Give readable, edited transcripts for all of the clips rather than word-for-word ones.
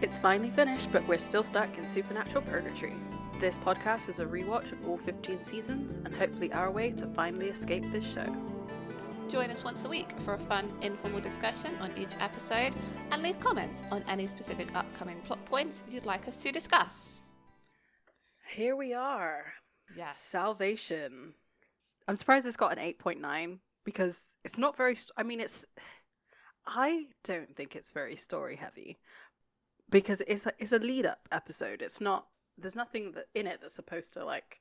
It's finally finished, but we're still stuck in supernatural purgatory. This podcast is a rewatch of all 15 seasons, and hopefully our way to finally escape this show. Join us once a week for a fun, informal discussion on each episode, and leave comments on any specific upcoming plot points you'd like us to discuss. Here we are. Yes. Salvation. I'm surprised it's got an 8.9, because it's not very... I don't think it's very story heavy, because it's a lead up episode. It's not, there's nothing in it that's supposed to like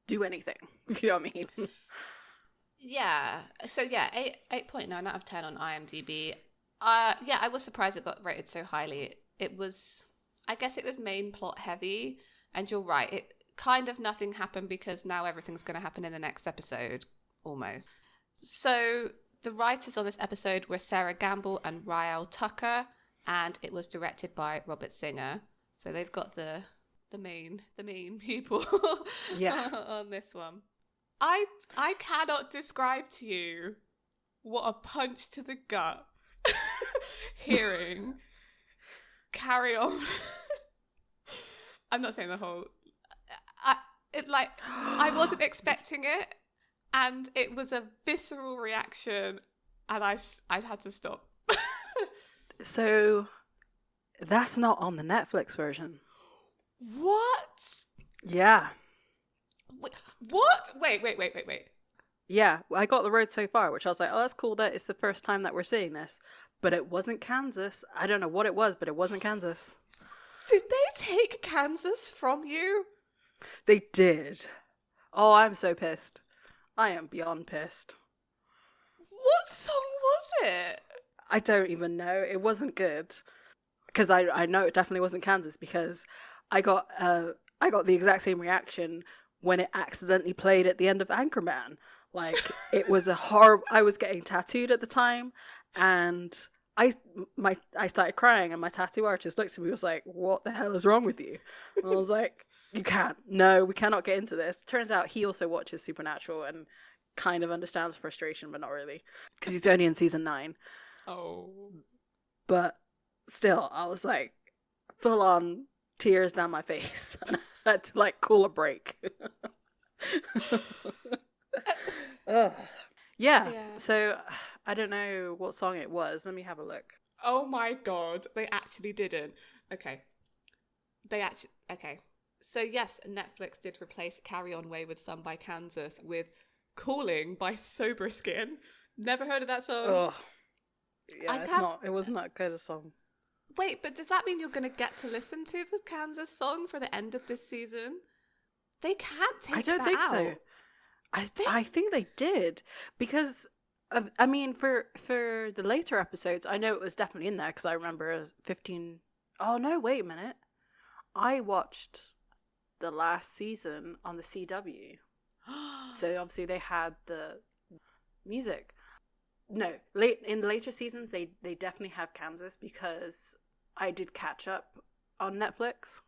do anything, if you know what I mean. Yeah. So yeah, 8.9 out of 10 on IMDb. I was surprised it got rated so highly. I guess it was main plot heavy, and you're right, it kind of nothing happened because now everything's going to happen in the next episode, almost. So the writers on this episode were Sarah Gamble and Rael Tucker, and it was directed by Robert Singer. So they've got the main people on this one. I cannot describe to you what a punch to the gut hearing Carry On. I'm not saying the whole. I wasn't expecting it, and it was a visceral reaction, and I had to stop. So that's not on the Netflix version. What? Yeah. What? Wait. Yeah, I got The Road So Far, which I was like, oh, that's cool that it's the first time that we're seeing this. But it wasn't Kansas. I don't know what it was, but it wasn't Kansas. Did they take Kansas from you? They did. Oh, I'm so pissed. I am beyond pissed. What song was it? I don't even know. It wasn't good. Because I know it definitely wasn't Kansas, because I got the exact same reaction when it accidentally played at the end of Anchorman. Like, it was a horrible... I was getting tattooed at the time, and I started crying, and my tattoo artist looked at me and was like, what the hell is wrong with you? And I was like, you can't. No, we cannot get into this. Turns out he also watches Supernatural and kind of understands frustration, but not really. Because he's only in season 9. Oh. But still, I was like, full on tears down my face. And I had to like call a break. Yeah. So I don't know what song it was. Let me have a look. Oh my god, they actually didn't. Okay. So yes, Netflix did replace Carry On Wayward Son by Kansas with Calling by Sober Skin. Never heard of that song? Oh. Yeah, it was not good a song. Wait, but does that mean you're going to get to listen to the Kansas song for the end of this season? They can't take that out. I don't think so. I think they did, because I mean, for the later episodes, I know it was definitely in there, because I remember it was 15. Oh no, wait a minute. I watched the last season on the CW. So obviously they had the music. No, in the later seasons, they definitely have Kansas, because I did catch up on Netflix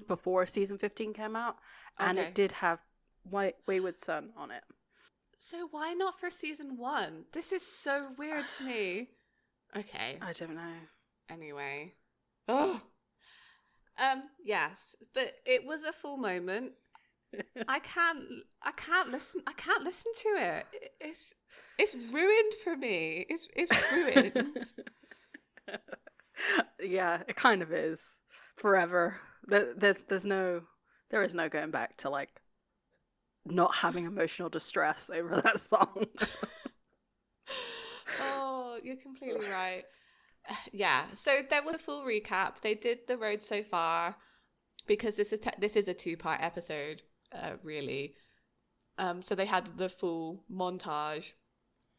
before season 15 came out, and it did have Wayward Son on it. So why not for season 1? This is so weird to me. Okay. I don't know. Anyway. Oh. Yes, but it was a full moment. I can't listen to it. It's ruined for me. It's ruined. Yeah, it kind of is. Forever. There is no going back to like not having emotional distress over that song. Oh, you're completely right. Yeah, so there was a full recap. They did The Road So Far, because this is a 2-part episode, really. So they had the full montage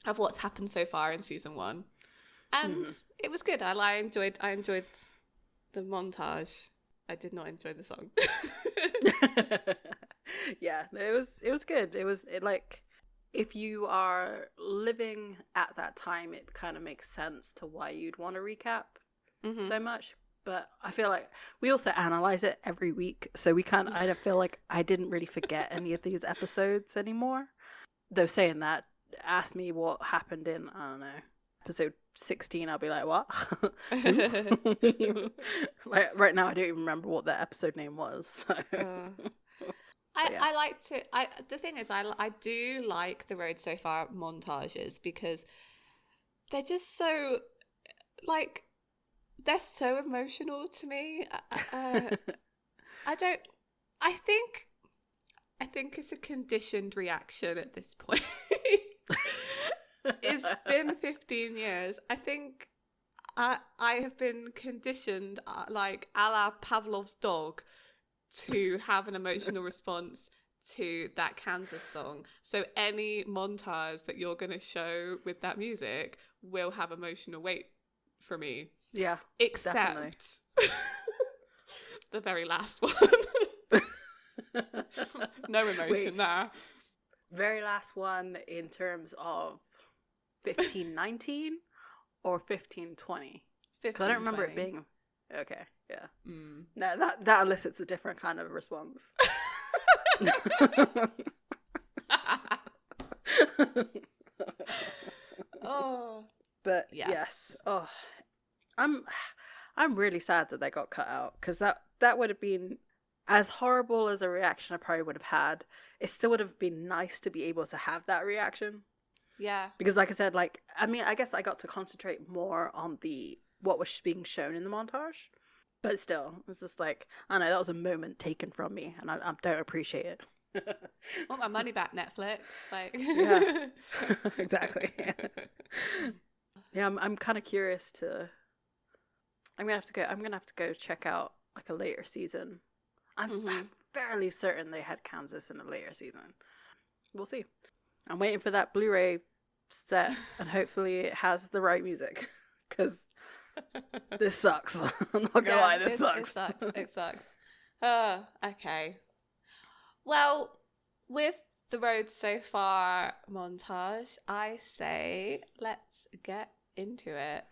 of what's happened so far in season 1, and it was good. I enjoyed the montage. I did not enjoy the song. Yeah, it was good. It like, if you are living at that time, it kind of makes sense to why you'd want to recap so much. But I feel like we also analyze it every week, so I don't feel like I didn't really forget any of these episodes anymore. Though saying that, ask me what happened in, I don't know, episode 16, I'll be like, what? Like right now, I don't even remember what that episode name was. So. I liked it. The thing is, I do like the Road So Far montages because they're just so, like, they're so emotional to me. I think it's a conditioned reaction at this point. It's been 15 years. I think I have been conditioned, like a la Pavlov's dog, to have an emotional response to that Kansas song. So any montage that you're going to show with that music will have emotional weight for me. Yeah, except definitely. The very last one. No emotion there. Very last one in terms of 1519 or 1520? Because I don't remember it being... Okay, yeah. No, that elicits a different kind of response. Oh, but yes. Oh, I'm really sad that they got cut out, because that would have been, as horrible as a reaction I probably would have had, it still would have been nice to be able to have that reaction. Yeah. Because like I said, like, I mean, I guess I got to concentrate more on what was being shown in the montage. But still, it was just like, I don't know, that was a moment taken from me, and I don't appreciate it. I want my money back, Netflix. Like, yeah, exactly. Yeah, I'm kind of curious to. I'm gonna have to go check out like a later season. I'm fairly certain they had Kansas in a later season. We'll see. I'm waiting for that Blu-ray set, and hopefully it has the right music, because this sucks. I'm not gonna lie, this sucks. It sucks. Okay. Well, with the Road So Far montage, I say let's get into it.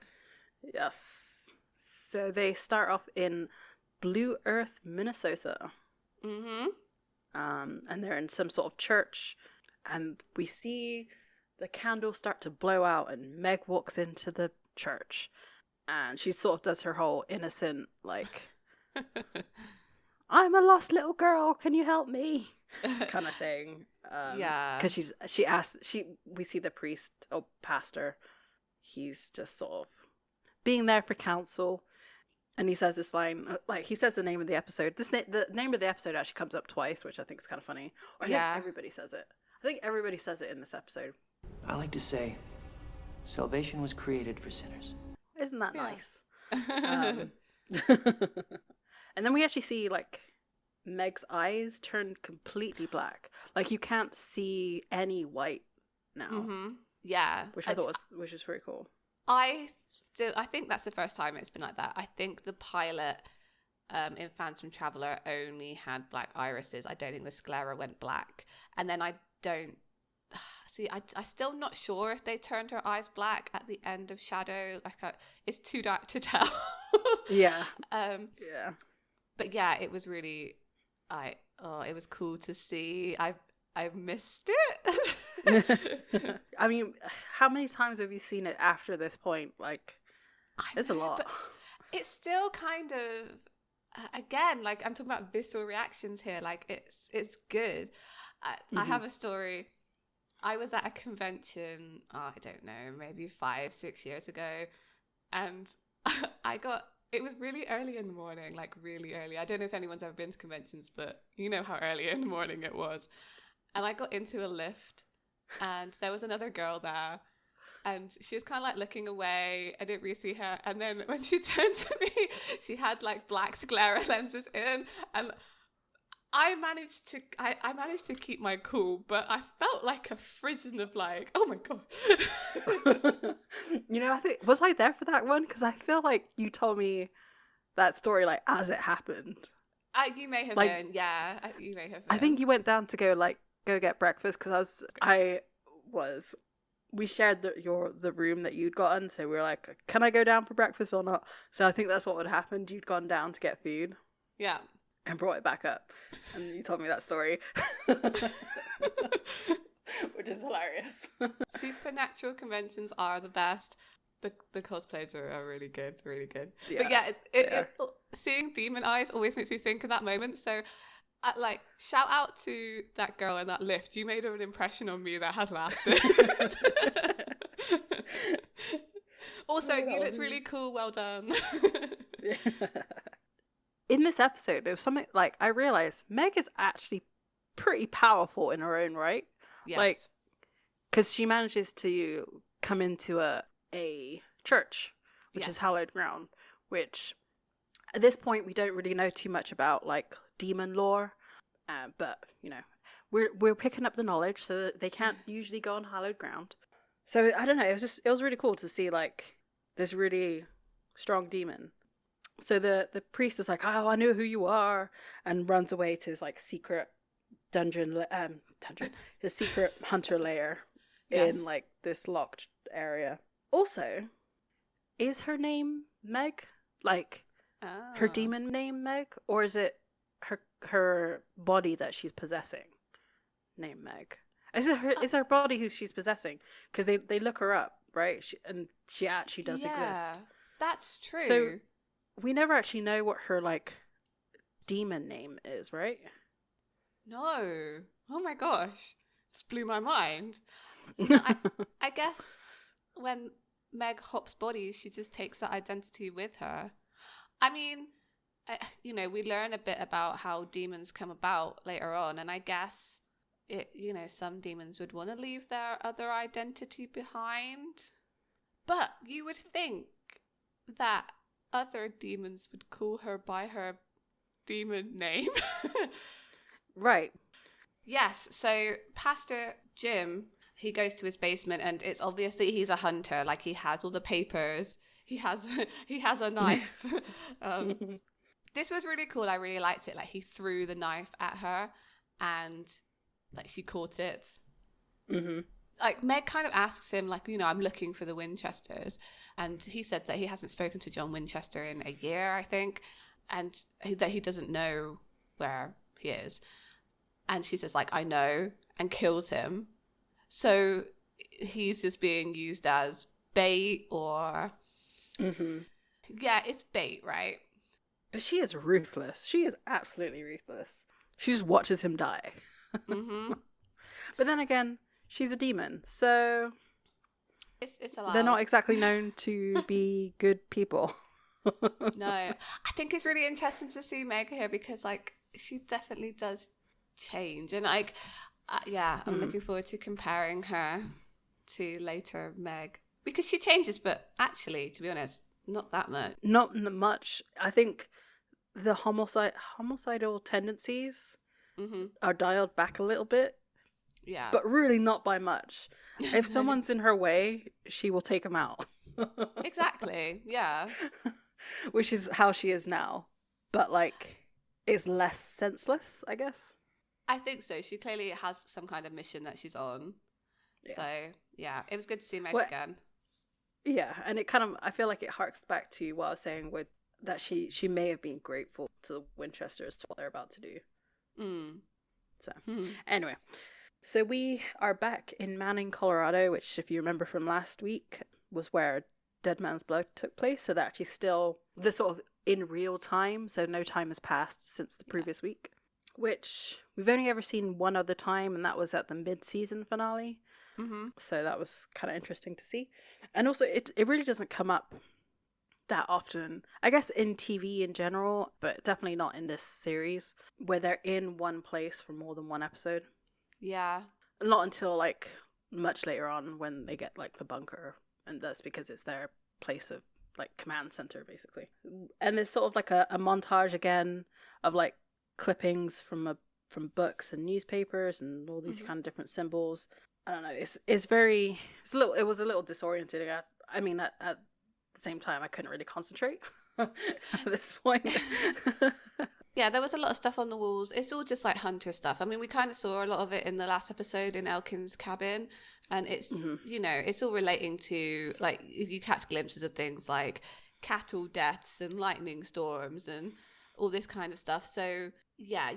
Yes. So they start off in Blue Earth, Minnesota. And they're in some sort of church, and we see the candles start to blow out, and Meg walks into the church, and she sort of does her whole innocent, like, I'm a lost little girl, can you help me? Kind of thing. Yeah. Because we see the priest or pastor, he's just sort of being there for counsel, and he says this line, like, he says the name of the episode. The name of the episode actually comes up twice, which I think is kind of funny. Or I think everybody says it. I think everybody says it in this episode. I like to say, salvation was created for sinners. Isn't that nice? And then we actually see, like, Meg's eyes turn completely black. Like, you can't see any white now. Yeah. Which I thought which is pretty cool. I think that's the first time it's been like that. I think the pilot in Phantom Traveler only had black irises. I don't think the sclera went black. And then I don't see. I'm still not sure if they turned her eyes black at the end of Shadow. Like, it's too dark to tell. Yeah. Yeah. But yeah, it was really. It was cool to see. I missed it. I mean, how many times have you seen it after this point? Like, it's a lot. But it's still kind of, again, like, I'm talking about visceral reactions here. Like, it's good. I have a story. I was at a convention, I don't know, maybe 5-6 years ago, and it was really early in the morning, like really early. I don't know if anyone's ever been to conventions, but you know how early in the morning it was. And I got into a lift, and there was another girl there, and she was kind of like looking away. I didn't really see her. And then when she turned to me, she had like black sclera lenses in, and I managed to keep my cool, but I felt like a frisson of like, oh my god. You know, was I there for that one? Because I feel like you told me that story like as it happened. You may have been, yeah. You may have been. I think you went down to go get breakfast, because we shared the room that you'd gotten, so we were like, can I go down for breakfast or not? So I think that's what would happen. You'd gone down to get food. Yeah. And brought it back up, and you told me that story. Which is hilarious. Supernatural conventions are the best. The cosplays are really good, really good. Yeah, but yeah, seeing demon eyes always makes me think of that moment. So, like, shout out to that girl in that lift. You made an impression on me that has lasted. Also, you looked really cool. Well done. In this episode, there was something like I realized Meg is actually pretty powerful in her own right. Yes. Like, because she manages to come into a church, which is hallowed ground, which at this point we don't really know too much about, like, demon lore, but you know, we're picking up the knowledge, so that they can't usually go on hallowed ground. So I don't know, it was really cool to see, like, this really strong demon. So the priest is like, oh, I know who you are, and runs away to his, like, secret his secret hunter lair in, like, this locked area. Also, is her name Meg? Like, her demon name Meg? Or is it her body that she's possessing named Meg? Is her body who she's possessing? Because they look her up, right? She actually does exist. That's true. So we never actually know what her, like, demon name is, right? No. Oh my gosh. This blew my mind. No, I guess when Meg hops bodies, she just takes that identity with her. I mean, we learn a bit about how demons come about later on, and I guess some demons would want to leave their other identity behind. But you would think that other demons would call her by her demon name. Right. Yes, so Pastor Jim, he goes to his basement, and it's obvious that he's a hunter. Like, he has all the papers, he has a knife. This was really cool. I really liked it. Like, he threw the knife at her, and, like, she caught it. Mm-hmm. Like, Meg kind of asks him, like, I'm looking for the Winchesters, and he said that he hasn't spoken to John Winchester in a year, I think, and that he doesn't know where he is. And she says, like, I know, and kills him. So he's just being used as bait, or... Mm-hmm. Yeah, it's bait, right? But she is ruthless. She is absolutely ruthless. She just watches him die. Mm-hmm. But then again, she's a demon, so... It's allowed. They're not exactly known to be good people. No. I think it's really interesting to see Meg here, because, like, she definitely does change, and, like, I'm looking forward to comparing her to later Meg, because she changes, but actually, to be honest, not that much. Not much. I think the homicidal tendencies are dialed back a little bit, but really not by much. If someone's in her way, she will take them out. Exactly. Yeah. Which is how she is now, but, like, it's less senseless, I guess. I think so. She clearly has some kind of mission that she's on. Yeah. So, yeah, it was good to see Meg again. Yeah, and it kind of, I feel like it harks back to what I was saying with that she may have been grateful to the Winchesters to what they're about to do. So, anyway. So we are back in Manning, Colorado, which, if you remember from last week, was where Dead Man's Blood took place. So they're actually still the sort of in real time. So no time has passed since the previous week, which we've only ever seen one other time, and that was at the mid-season finale. Mm-hmm. So that was kind of interesting to see. And also, it really doesn't come up that often, I guess, in TV in general, but definitely not in this series, where they're in one place for more than one episode. Yeah. Not until, like, much later on when they get, like, the bunker, and that's because it's their place of, like, command center, basically. And there's sort of like a montage again of, like, clippings from books and newspapers and all these kind of different symbols. I don't know. It was a little disorienting. I mean, at the same time, I couldn't really concentrate at this point. Yeah, there was a lot of stuff on the walls. It's all just, like, hunter stuff. I mean, we kind of saw a lot of it in the last episode in Elkin's cabin, and it's it's all relating to, like, you catch glimpses of things like cattle deaths and lightning storms and all this kind of stuff. So yeah,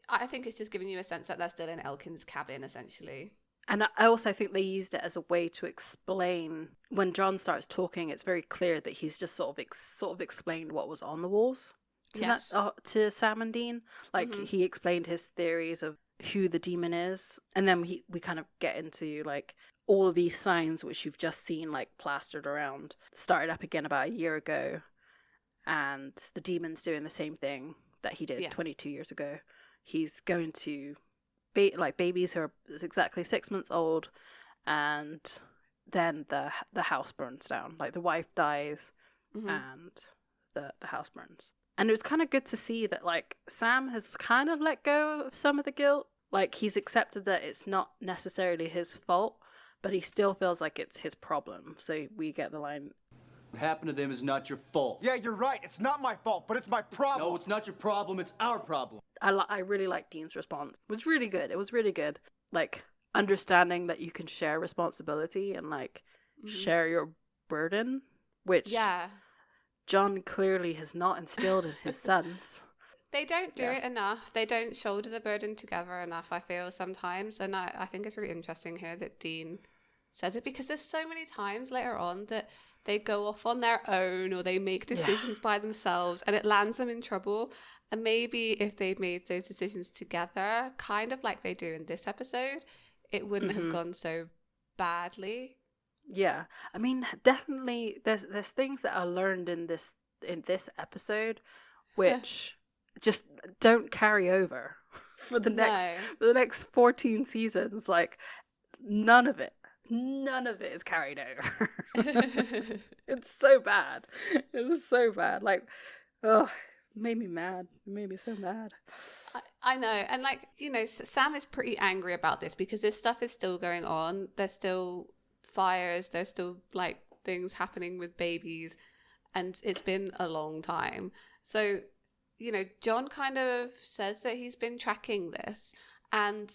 I think it's just giving you a sense that they're still in Elkin's cabin, essentially. And I also think they used it as a way to explain, when John starts talking, it's very clear that he's just sort of explained what was on the walls to Yes. to Sam and Dean. Like, Mm-hmm. he explained his theories of who the demon is, and then we kind of get into like all of these signs which you've just seen like plastered around. Started up again about a year ago, and the demon's doing the same thing that he did 22 years ago. He's going to babies who are exactly 6 months old, and then the house burns down. Like, the wife dies, Mm-hmm. and the house burns. And it was kind of good to see that, like, Sam has kind of let go of some of the guilt. Like, he's accepted that it's not necessarily his fault, but he still feels like it's his problem. So we get the line, "What happened to them is not your fault." Yeah, you're right. It's not my fault, but it's my problem. No, it's not your problem. It's our problem. I really like Dean's response. It was really good. It was really good. Like, understanding that you can share responsibility and, like, share your burden, which John clearly has not instilled in his sons. They don't do it enough. They don't shoulder the burden together enough, I feel, sometimes. And I think it's really interesting here that Dean says it, because there's so many times later on that they go off on their own or they make decisions by themselves and it lands them in trouble. And maybe if they'd made those decisions together, kind of like they do in this episode, it wouldn't have gone so badly. Yeah. I mean, definitely there's things that I learned in this episode which just don't carry over for the next 14 seasons. Like, none of it is carried over. It's so bad. It's so bad. Like, oh, it made me mad. It made me so mad. I know. And, like, you know, Sam is pretty angry about this because this stuff is still going on. There's still fires. There's still, like, things happening with babies. And it's been a long time. So, you know, John kind of says that he's been tracking this. And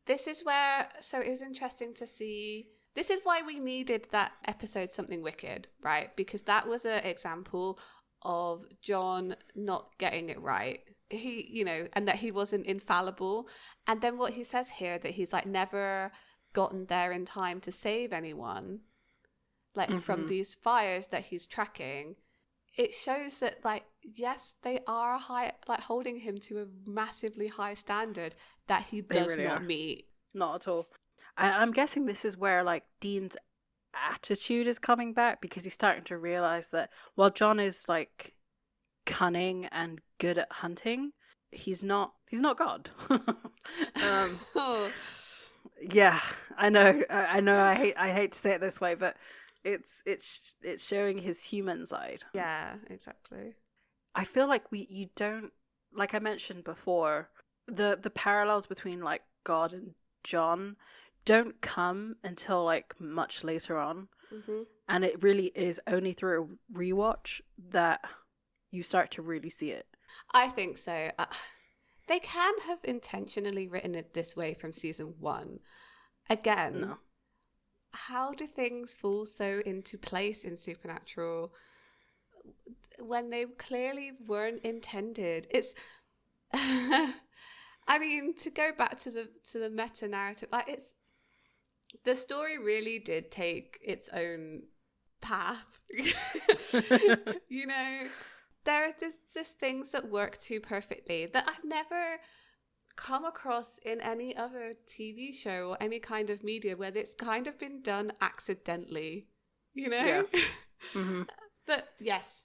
this is where, so it was interesting to see, this is why we needed that episode Something Wicked, right? Because that was an example of John not getting it right. He, you know, and that he wasn't infallible. And then what he says here, that he's like never gotten there in time to save anyone, like from these fires that he's tracking. It shows that, like, yes, they are high, like, holding him to a massively high standard that he does not meet. Not at all. I'm guessing this is where, like, Dean's attitude is coming back, because he's starting to realize that while John is, like, cunning and good at hunting, he's not God. Yeah, I know. I hate to say it this way, but it's showing his human side. Yeah, exactly. I feel like you don't, like I mentioned before, the parallels between, like, God and John don't come until, like, much later on. And it really is only through a rewatch that you start to really see it. I think so. They can have intentionally written it this way from season 1. Again, No. How do things fall so into place in Supernatural when they clearly weren't intended? It's, I mean, to go back to the meta narrative, like, it's, the story really did take its own path. You know, there are just things that work too perfectly that I've never come across in any other TV show or any kind of media where it's kind of been done accidentally, you know? Yeah. But yes,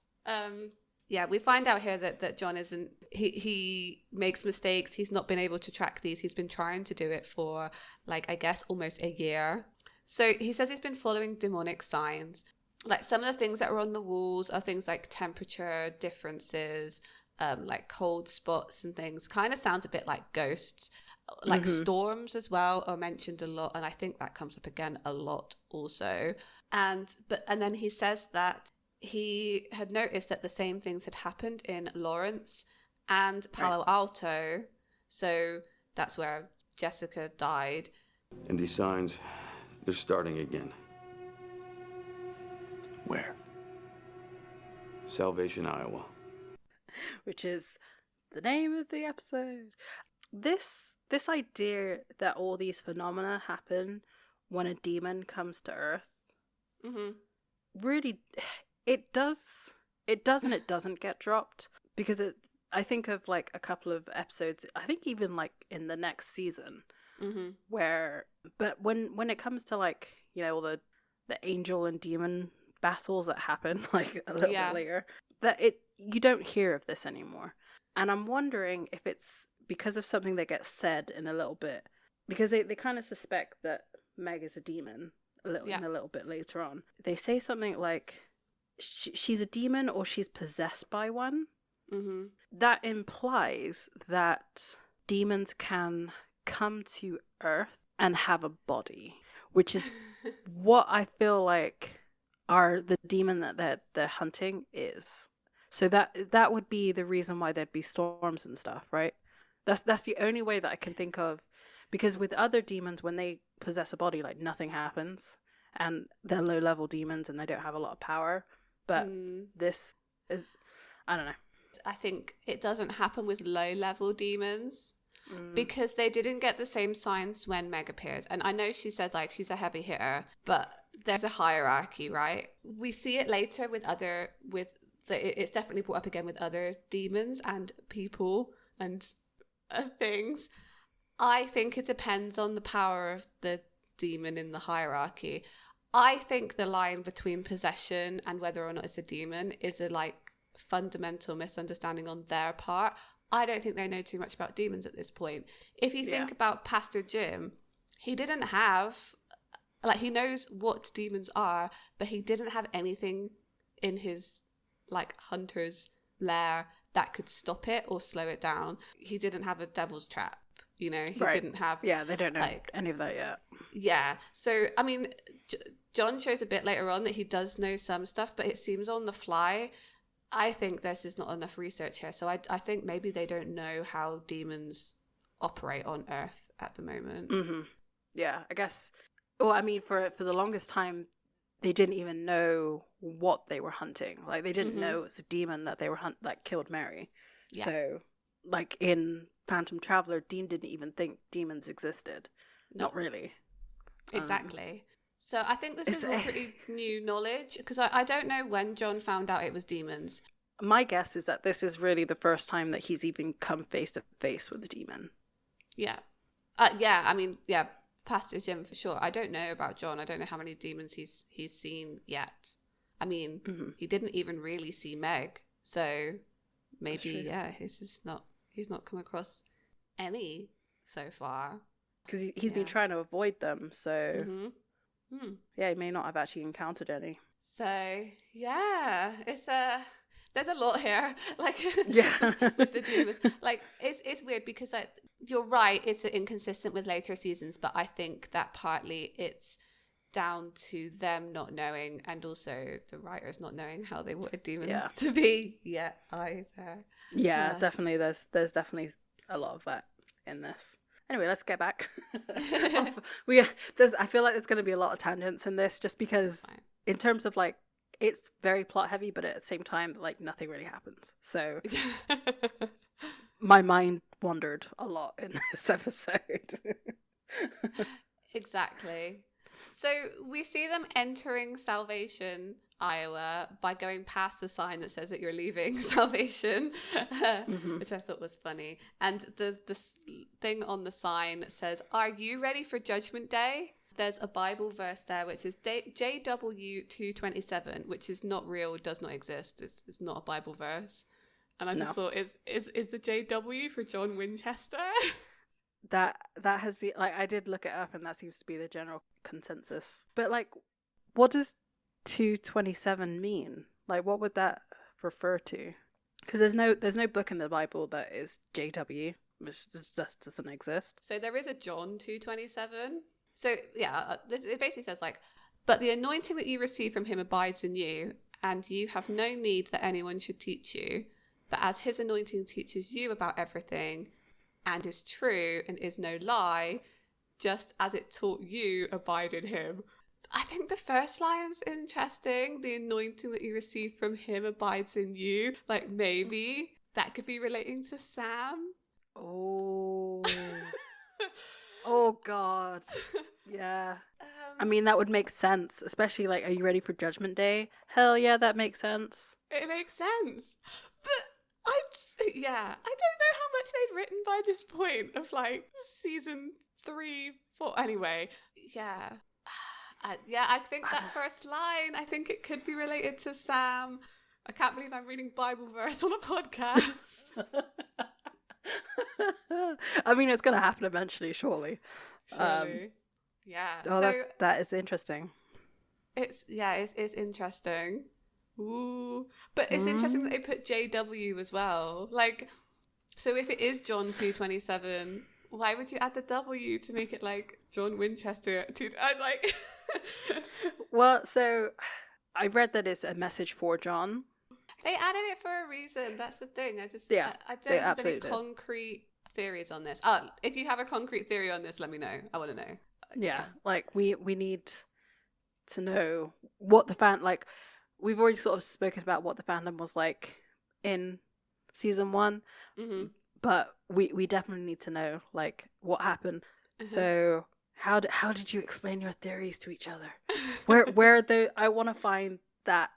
we find out here that John isn't, he makes mistakes. He's not been able to track these. He's been trying to do it for, like, I guess almost a year. So he says he's been following demonic signs. Like, some of the things that are on the walls are things like temperature differences, like cold spots and things. Kind of sounds a bit like ghosts. Like storms as well are mentioned a lot, and I think that comes up again a lot also. And then he says that he had noticed that the same things had happened in Lawrence and Palo Alto. So that's where Jessica died. And these signs, they're starting again. Where? Salvation, Iowa. Which is the name of the episode. This this idea that all these phenomena happen when a demon comes to Earth, Mm-hmm. really, it does, it does and it doesn't get dropped, because I think of like a couple of episodes, I think even like in the next season, Mm-hmm. where, but when it comes to like, all the angel and demon battles that happen like a little bit later, that you don't hear of this anymore. And I'm wondering if it's because of something that gets said in a little bit, because they kind of suspect that Meg is a demon in a little bit later on. They say something like she's a demon or she's possessed by one. Mm-hmm. That implies that demons can come to Earth and have a body, which is what I feel like are the demon that they're hunting is. So that would be the reason why there'd be storms and stuff, right? That's the only way that I can think of, because with other demons, when they possess a body, like nothing happens, and they're low level demons and they don't have a lot of power. But this is, I don't know. I think it doesn't happen with low level demons because they didn't get the same signs when Meg appears. And I know she said like she's a heavy hitter, but there's a hierarchy, right? We see it later it's definitely brought up again with other demons and people and things. I think it depends on the power of the demon in the hierarchy. I think the line between possession and whether or not it's a demon is a like fundamental misunderstanding on their part. I don't think they know too much about demons at this point. If you think about Pastor Jim, he didn't have, like, he knows what demons are, but he didn't have anything in his like hunter's lair that could stop it or slow it down. He didn't have a devil's trap, he didn't have, they don't know any of that yet. So I mean, John shows a bit later on that he does know some stuff, but it seems on the fly. I think there's just not enough research here, so I think maybe they don't know how demons operate on Earth at the moment. Yeah, I guess. Well, I mean, for the longest time, they didn't even know what they were hunting. Like, they didn't know it was a demon that they were that killed Mary. Yeah. So, like in Phantom Traveler, Dean didn't even think demons existed. No. Not really. Exactly. So I think this is all pretty new knowledge, because I don't know when John found out it was demons. My guess is that this is really the first time that he's even come face to face with a demon. Yeah. Pastor Jim for sure. I don't know about John. I don't know how many demons he's seen yet. I mean, he didn't even really see Meg, so maybe he's not come across any so far. Because he's been trying to avoid them, so he may not have actually encountered any. So there's a lot here, like with the demons. Like it's weird because you're right, it's inconsistent with later seasons, but I think that partly it's down to them not knowing, and also the writers not knowing how they wanted demons to be yet either. Yeah, definitely. There's definitely a lot of that in this. Anyway, let's get back. I feel like there's going to be a lot of tangents in this, just because in terms of like, it's very plot heavy, but at the same time, like, nothing really happens. So my mind wandered a lot in this episode. Exactly. So we see them entering Salvation, Iowa, by going past the sign that says that you're leaving Salvation, which I thought was funny. And the thing on the sign says, "Are you ready for Judgment Day?" There's a Bible verse there which is JW 227, which is not real, does not exist. It's not a Bible verse. And I just thought, is the JW for John Winchester? That has been, like, I did look it up, and that seems to be the general consensus. But like, what does 227 mean? Like, what would that refer to? Because there's no book in the Bible that is JW, which just doesn't exist. So there is a John 227. So yeah, it basically says like, "But the anointing that you receive from him abides in you, and you have no need that anyone should teach you. But as his anointing teaches you about everything, and is true and is no lie, just as it taught you, abide in him." I think the first line's interesting. The anointing that you receive from him abides in you. Like, maybe that could be relating to Sam. Oh. Oh God. Yeah. I mean, that would make sense, especially like, are you ready for Judgment Day? Hell yeah, that makes sense. It makes sense. But I don't know how much they'd written by this point of like season 3, 4. Anyway, yeah. I think that first line, I think it could be related to Sam. I can't believe I'm reading Bible verse on a podcast. I mean, it's gonna happen eventually, surely. Surely. Yeah. Oh, So that is interesting. it's interesting. Ooh. But it's interesting that they put JW as well. Like, so if it is John 227, why would you add the W to make it like John Winchester? I'm like. Well, so I read that it's a message for John. They added it for a reason. That's the thing. I don't they think there's any absolutely did. concrete theories on this. If you have a concrete theory on this, let me know. I want to know. Yeah, like we need to know what the fan like. We've already sort of spoken about what the fandom was like in season 1, but we definitely need to know like what happened. So how did you explain your theories to each other? Where the I want to find that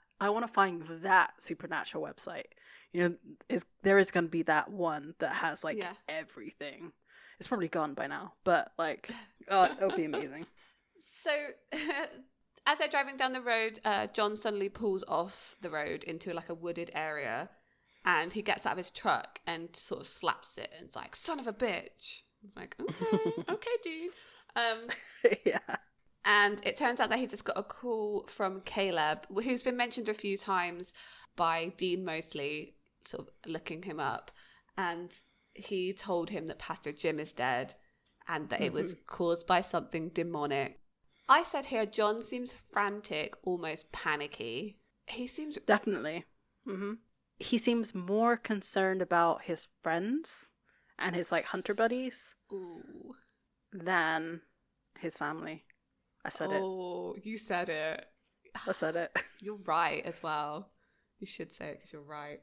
supernatural website. You know, there is going to be that one that has like everything. It's probably gone by now, but like, it'll be amazing. So, as they're driving down the road, John suddenly pulls off the road into like a wooded area, and he gets out of his truck and sort of slaps it, and it's like, "Son of a bitch!" It's like, okay, dude. Yeah. And it turns out that he just got a call from Caleb, who's been mentioned a few times by Dean mostly, sort of looking him up, and he told him that Pastor Jim is dead and that it was caused by something demonic. I said here, John seems frantic, almost panicky. He seems... Definitely. He seems more concerned about his friends and his like hunter buddies than his family. I said it. Oh, you said it. I said it. You're right as well. You should say it because you're right.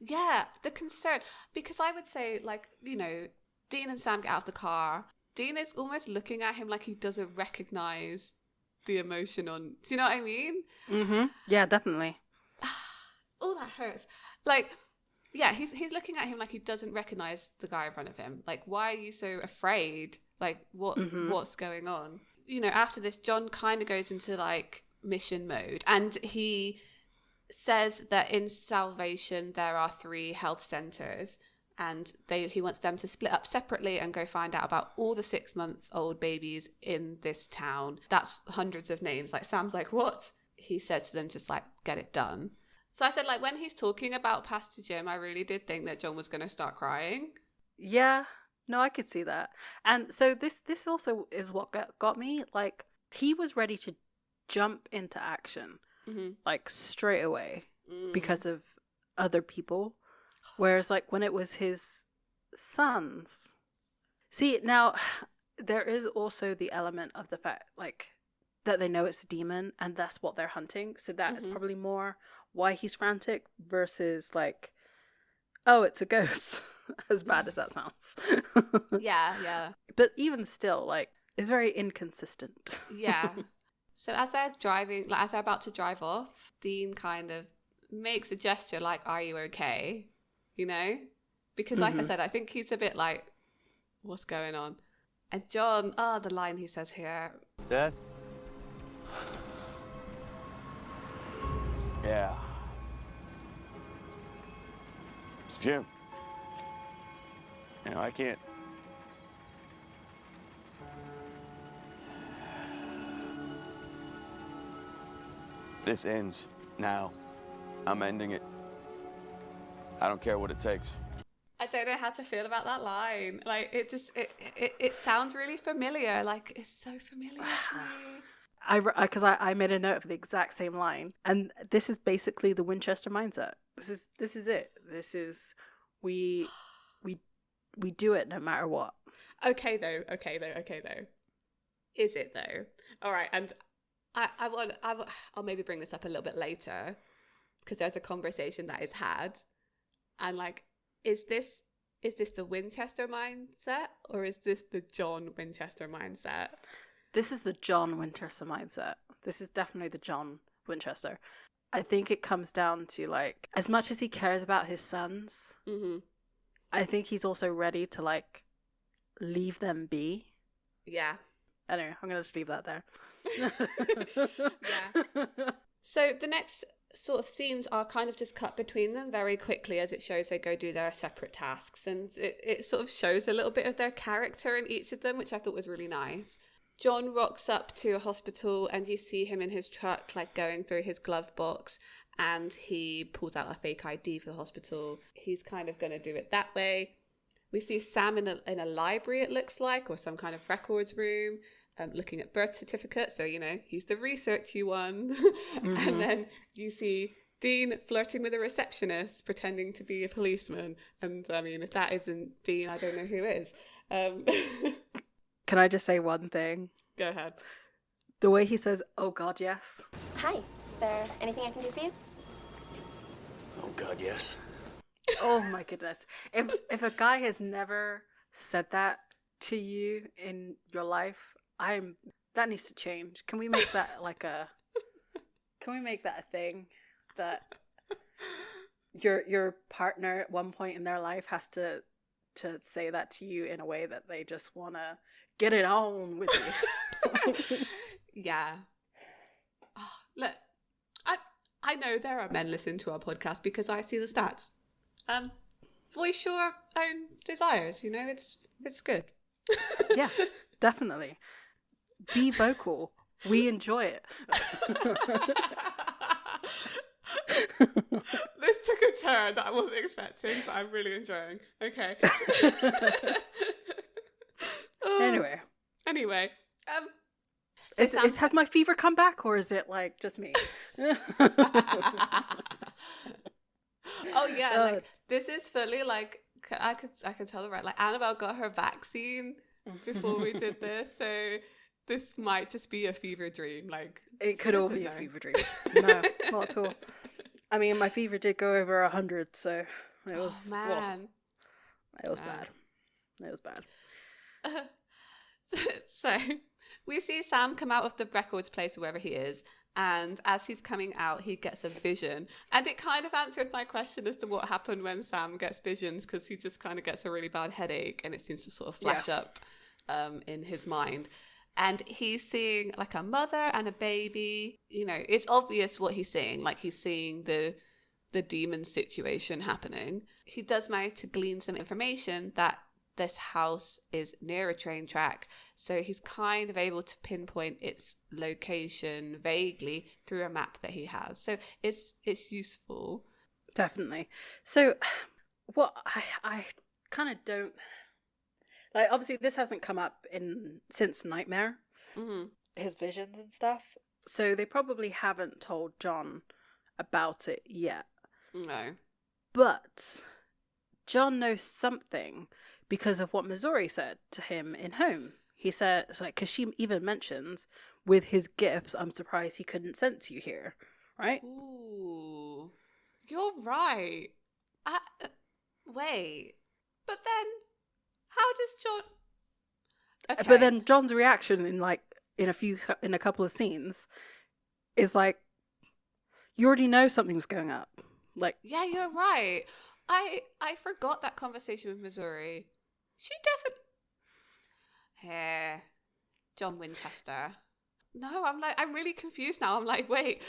Yeah, the concern. Because I would say, like, you know, Dean and Sam get out of the car. Dean is almost looking at him like he doesn't recognize the emotion on... Do you know what I mean? Yeah, definitely. Oh, that hurts. Like, yeah, he's looking at him like he doesn't recognize the guy in front of him. Like, why are you so afraid? Like, what's going on? You know, after this, John kind of goes into, like, mission mode. And he says that in Salvation, there are 3 health centers. And he wants them to split up separately and go find out about all the 6-month-old babies in this town. That's hundreds of names. Like, Sam's like, what? He says to them, just, like, get it done. So I said, like, when he's talking about Pastor Jim, I really did think that John was going to start crying. Yeah. No, I could see that. And so this also is what got me. Like, he was ready to jump into action, like, straight away because of other people. Whereas, like, when it was his sons... See, now, there is also the element of the fact, like, that they know it's a demon and that's what they're hunting. So that is probably more why he's frantic versus, like, oh, it's a ghost. As bad as that sounds. Yeah. But even still, like, it's very inconsistent. Yeah. So as they're driving, like, as they're about to drive off, Dean kind of makes a gesture like, are you okay? You know? Because like I said, I think he's a bit like, what's going on? And John, the line he says here. Dad? Yeah. It's Jim. You know, I can't... This ends now. I'm ending it. I don't care what it takes. I don't know how to feel about that line. Like, it sounds really familiar. Like, it's so familiar to me. Because I made a note of the exact same line, and this is basically the Winchester mindset. This is it. This is we do it no matter what. Okay though. Is it though? All right, and I'll maybe bring this up a little bit later because there's a conversation that is had, and like, is this is this the Winchester mindset or is this the John Winchester mindset? This is the John Winchester mindset. This is definitely the John Winchester. I think it comes down to, like, as much as he cares about his sons, I think he's also ready to, like, leave them be. Yeah. Anyway, I'm going to just leave that there. Yeah. So the next sort of scenes are kind of just cut between them very quickly as it shows they go do their separate tasks. And it sort of shows a little bit of their character in each of them, which I thought was really nice. John rocks up to a hospital and you see him in his truck, like going through his glove box, and he pulls out a fake ID for the hospital. He's kind of going to do it that way. We see Sam in a library, it looks like, or some kind of records room, looking at birth certificates. So, you know, he's the researchy one. And then you see Dean flirting with a receptionist, pretending to be a policeman. And, I mean, if that isn't Dean, I don't know who is. Can I just say one thing? Go ahead. The way he says, "Oh God, yes." Hi, is there anything I can do for you? Oh, God, yes. Oh my goodness. If a guy has never said that to you in your life, that needs to change. Can we make that a thing that your partner at one point in their life has to say that to you in a way that they just want to get it on with you? Yeah. Oh, look, I know there are men listening to our podcast because I see the stats. Voice your own desires, you know, it's good. Yeah, definitely. Be vocal. We enjoy it. This took a turn that I wasn't expecting, but I'm really enjoying. Okay. Anyway. So Has my fever come back, or is it like just me? Oh yeah, like this is fully like I could tell, right? Like Annabelle got her vaccine before we did this, so this might just be a fever dream. Like it could all be a fever dream. No, not at all. I mean, my fever did go over 100, so it was. Oh man, it was bad. It was bad. So we see Sam come out of the records place, wherever he is, and as he's coming out, he gets a vision. And it kind of answered my question as to what happened when Sam gets visions, because he just kind of gets a really bad headache, and it seems to sort of flash up in his mind. And he's seeing like a mother and a baby. You know, it's obvious what he's seeing. Like he's seeing the demon situation happening. He does manage to glean some information that this house is near a train track, so he's kind of able to pinpoint its location vaguely through a map that he has. So it's useful. Definitely. So what I kind of don't like, obviously this hasn't come up since Nightmare, his visions and stuff, so they probably haven't told John about it yet. No. But John knows something because of what Missouri said to him in Home. He said, like, because she even mentions, with his gifts, I'm surprised he couldn't sense you here, right? Ooh, you're right. Wait, but then how does John? Okay. But then John's reaction in a couple of scenes is like, you already know something's going up. Like, yeah, you're right. I forgot that conversation with Missouri. She definitely... John Winchester. No, I'm really confused now. I'm like, wait.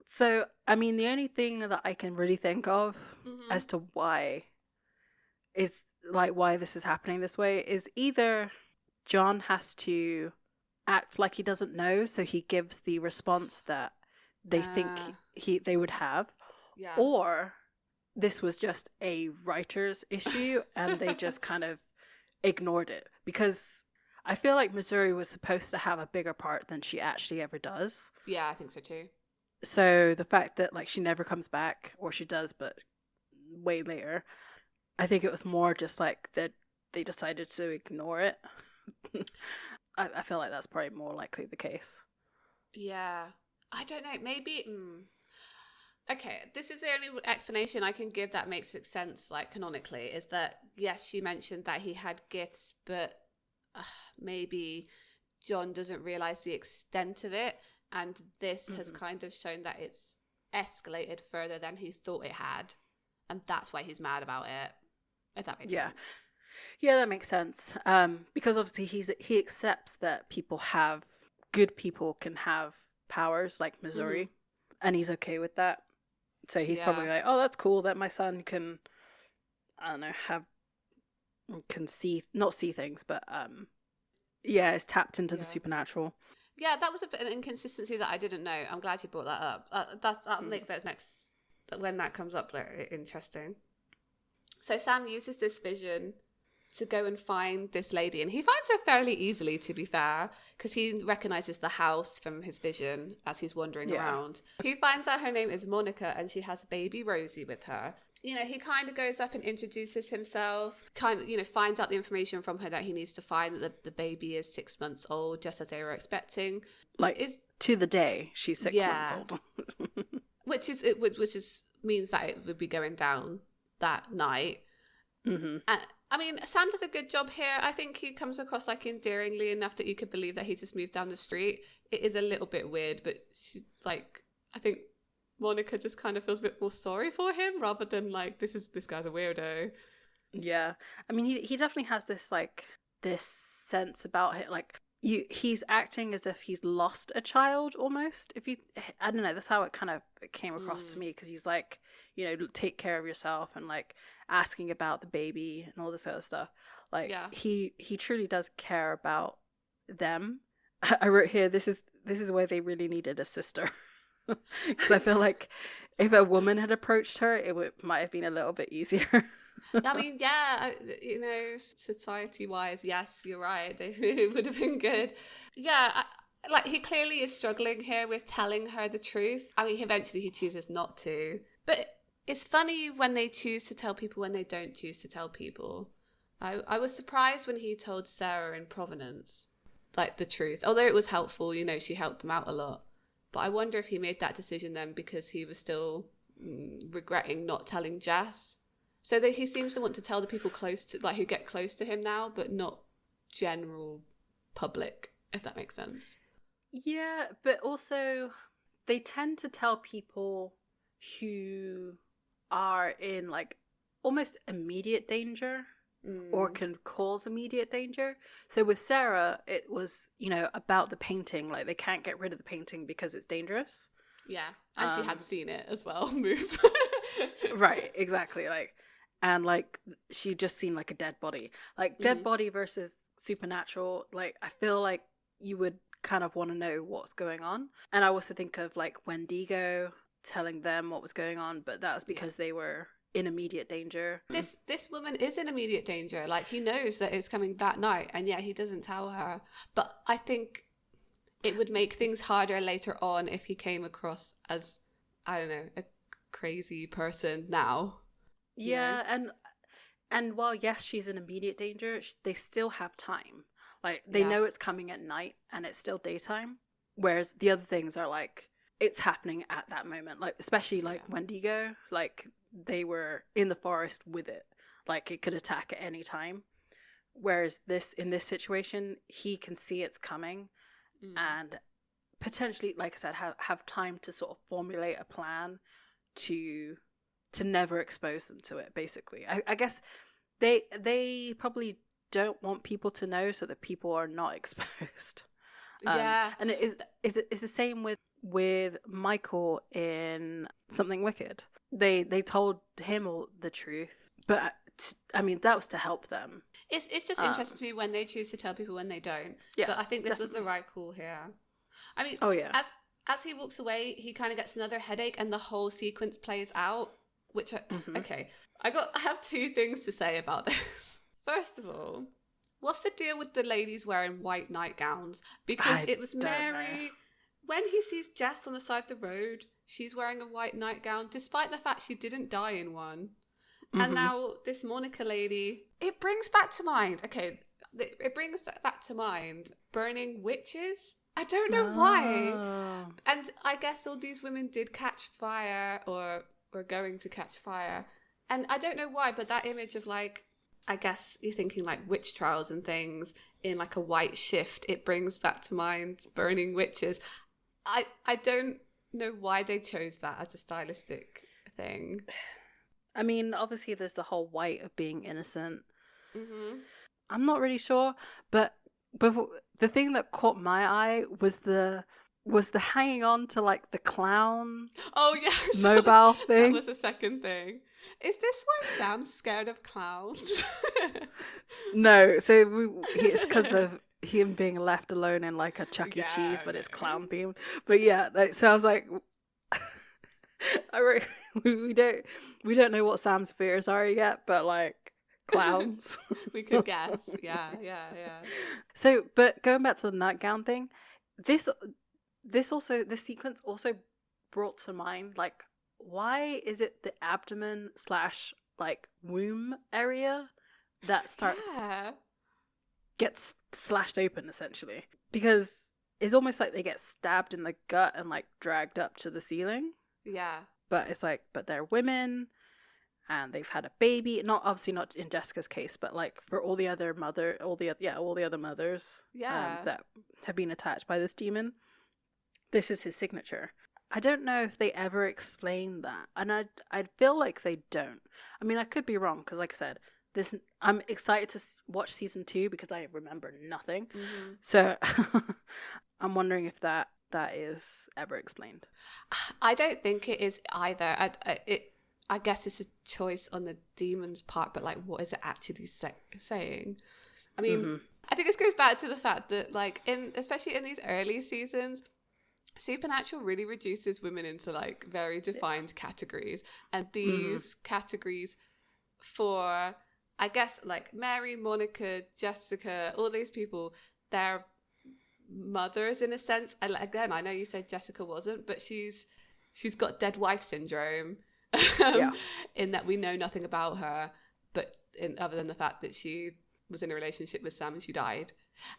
So, I mean, the only thing that I can really think of as to why this is happening this way is either John has to act like he doesn't know, so he gives the response that they think they would have, or this was just a writer's issue and they just kind of ignored it, because I feel like Missouri was supposed to have a bigger part than she actually ever does. Yeah, I think so too. So the fact that like she never comes back, or she does but way later, I think it was more just like that they decided to ignore it. I feel like that's probably more likely the case. Yeah, I don't know, maybe Okay, this is the only explanation I can give that makes sense, like, canonically, is that, yes, she mentioned that he had gifts, but maybe John doesn't realize the extent of it, and this has kind of shown that it's escalated further than he thought it had, and that's why he's mad about it, if that makes sense. Yeah, that makes sense. Because obviously he accepts that good people can have powers like Missouri, and he's okay with that. So he's probably like, oh, that's cool that my son can, I don't know, not see things, but is tapped into the supernatural. Yeah, that was a bit of an inconsistency that I didn't know. I'm glad you brought that up. That'll make that next, when that comes up, interesting. So Sam uses this vision to go and find this lady, and he finds her fairly easily, to be fair, because he recognizes the house from his vision as he's wandering around. He finds out her name is Monica, and she has baby Rosie with her. You know, he kind of goes up and introduces himself, finds out the information from her that he needs to find, that the baby is 6 months old, just as they were expecting. To the day she's 6 months old. which means that it would be going down that night. And I mean, Sam does a good job here. I think he comes across like endearingly enough that you could believe that he just moved down the street. It is a little bit weird, but I think Monica just kind of feels a bit more sorry for him rather than like, this guy's a weirdo. Yeah. I mean, he definitely has this sense about it. Like, he's acting as if he's lost a child almost. I don't know, that's how it kind of came across to me, because he's like, take care of yourself, and like asking about the baby and all this other stuff. Like, he truly does care about them. I wrote here, this is where they really needed a sister. Because I feel like if a woman had approached her, might have been a little bit easier. I mean, yeah, society-wise, yes, you're right. It would have been good. Yeah, he clearly is struggling here with telling her the truth. I mean, eventually he chooses not to. But it's funny when they choose to tell people when they don't choose to tell people. I was surprised when he told Sarah in Provenance, the truth. Although it was helpful, she helped them out a lot. But I wonder if he made that decision then because he was still regretting not telling Jess. So that he seems to want to tell the people who get close to him now, but not general public, if that makes sense. Yeah, but also they tend to tell people who are in almost immediate danger or can cause immediate danger. So with Sarah, it was, about the painting. Like, they can't get rid of the painting because it's dangerous. Yeah, and she had seen it as well move. Right, exactly. And she just seen a dead body. Dead body versus supernatural, I feel like you would kind of want to know what's going on. And I also think of Wendigo telling them what was going on, but that was because they were in immediate danger. This woman is in immediate danger. He knows that it's coming that night, and yet he doesn't tell her. But I think it would make things harder later on if he came across as, I don't know, a crazy person now. Yeah, and while yes, she's in immediate danger, they still have time. They know it's coming at night and it's still daytime. Whereas the other things are it's happening at that moment. Especially Wendigo, they were in the forest with it. It could attack at any time. Whereas in this situation, he can see it's coming and potentially, like I said, have time to sort of formulate a plan to never expose them to it, basically. I guess they probably don't want people to know so that people are not exposed. And it is the same with Michael in Something Wicked. They told him all the truth, but I mean that was to help them. It's just interesting to me when they choose to tell people when they don't. Yeah, but I think this was the right call here. I mean, as he walks away, he kind of gets another headache, and the whole sequence plays out. Which okay, I have two things to say about this. First of all, what's the deal with the ladies wearing white nightgowns? Because it was Mary. When he sees Jess on the side of the road, she's wearing a white nightgown, despite the fact she didn't die in one. And now this Monica lady, it brings back to mind. Okay, it brings back to mind burning witches I don't know why. Oh. And I guess all these women did catch fire or were going to catch fire. And I don't know why, but that image of like, I guess you're thinking like witch trials and things in like a white shift, it brings back to mind burning witches. I don't know why they chose that as a stylistic thing. I mean, obviously there's the whole white of being innocent. Mm-hmm. I'm not really sure, but the thing that caught my eye was the hanging on to like the clown Oh yeah, mobile that thing. was the second thing. Is this why Sam's scared of clowns? No, so it's because of him being left alone in like a Chuck E. Cheese, but it's clown themed. But yeah, so I was like, we don't know what Sam's fears are yet, but like clowns. We could guess. Yeah. So, but going back to the nightgown thing, this sequence also brought to mind like, why is it the abdomen / like womb area that starts gets slashed open essentially? Because it's almost like they get stabbed in the gut and like dragged up to the ceiling. Yeah. But it's like, but they're women and they've had a baby. Obviously not in Jessica's case, but like for all the other mothers that have been attacked by this demon, this is his signature. I don't know if they ever explain that, and I feel like they don't. I mean, I could be wrong because, like I said, I'm excited to watch season 2 because I remember nothing. Mm-hmm. So I'm wondering if that is ever explained. I don't think it is either. I guess it's a choice on the demon's part, but like, what is it actually saying? I mean, I think this goes back to the fact that, like, especially in these early seasons, Supernatural really reduces women into like very defined categories, and these categories for, I guess, like Mary, Monica, Jessica, all these people, they're mothers in a sense. And again, I know you said Jessica wasn't, but she's got dead wife syndrome. In that we know nothing about her, but other than the fact that she was in a relationship with Sam and she died.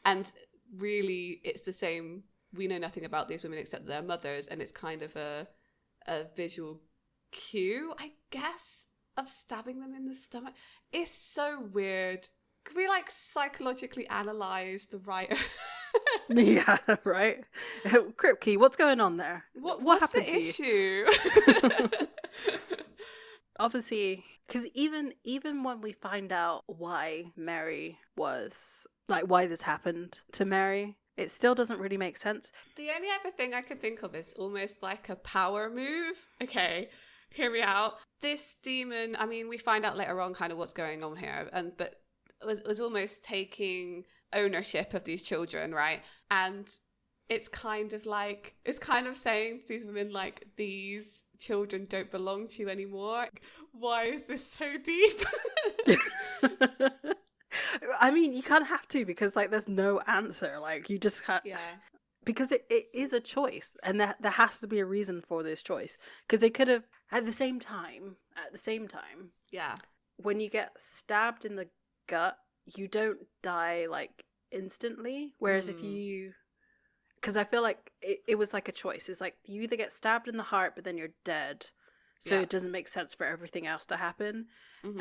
And really, it's the same. We know nothing about these women except their mothers, and it's kind of a visual cue, I guess, of stabbing them in the stomach. It's so weird. Could we like psychologically analyze the writer? Yeah, right. Kripke, what's going on there? What happened to issue? you? Obviously, because even when we find out why Mary was like, why this happened to Mary, it still doesn't really make sense. The only other thing I could think of is almost like a power move. Okay, hear me out. This demon, I mean, we find out later on kind of what's going on here, but was almost taking ownership of these children, right? And it's kind of saying to these women, like, these children don't belong to you anymore. Why is this so deep? I mean, you kind of have to, because like there's no answer. Like you just have, because it is a choice, and there has to be a reason for this choice. Because they could have at the same time, when you get stabbed in the gut, you don't die like instantly. Whereas if you, because I feel like it was like a choice. It's like you either get stabbed in the heart, but then you're dead. So it doesn't make sense for everything else to happen.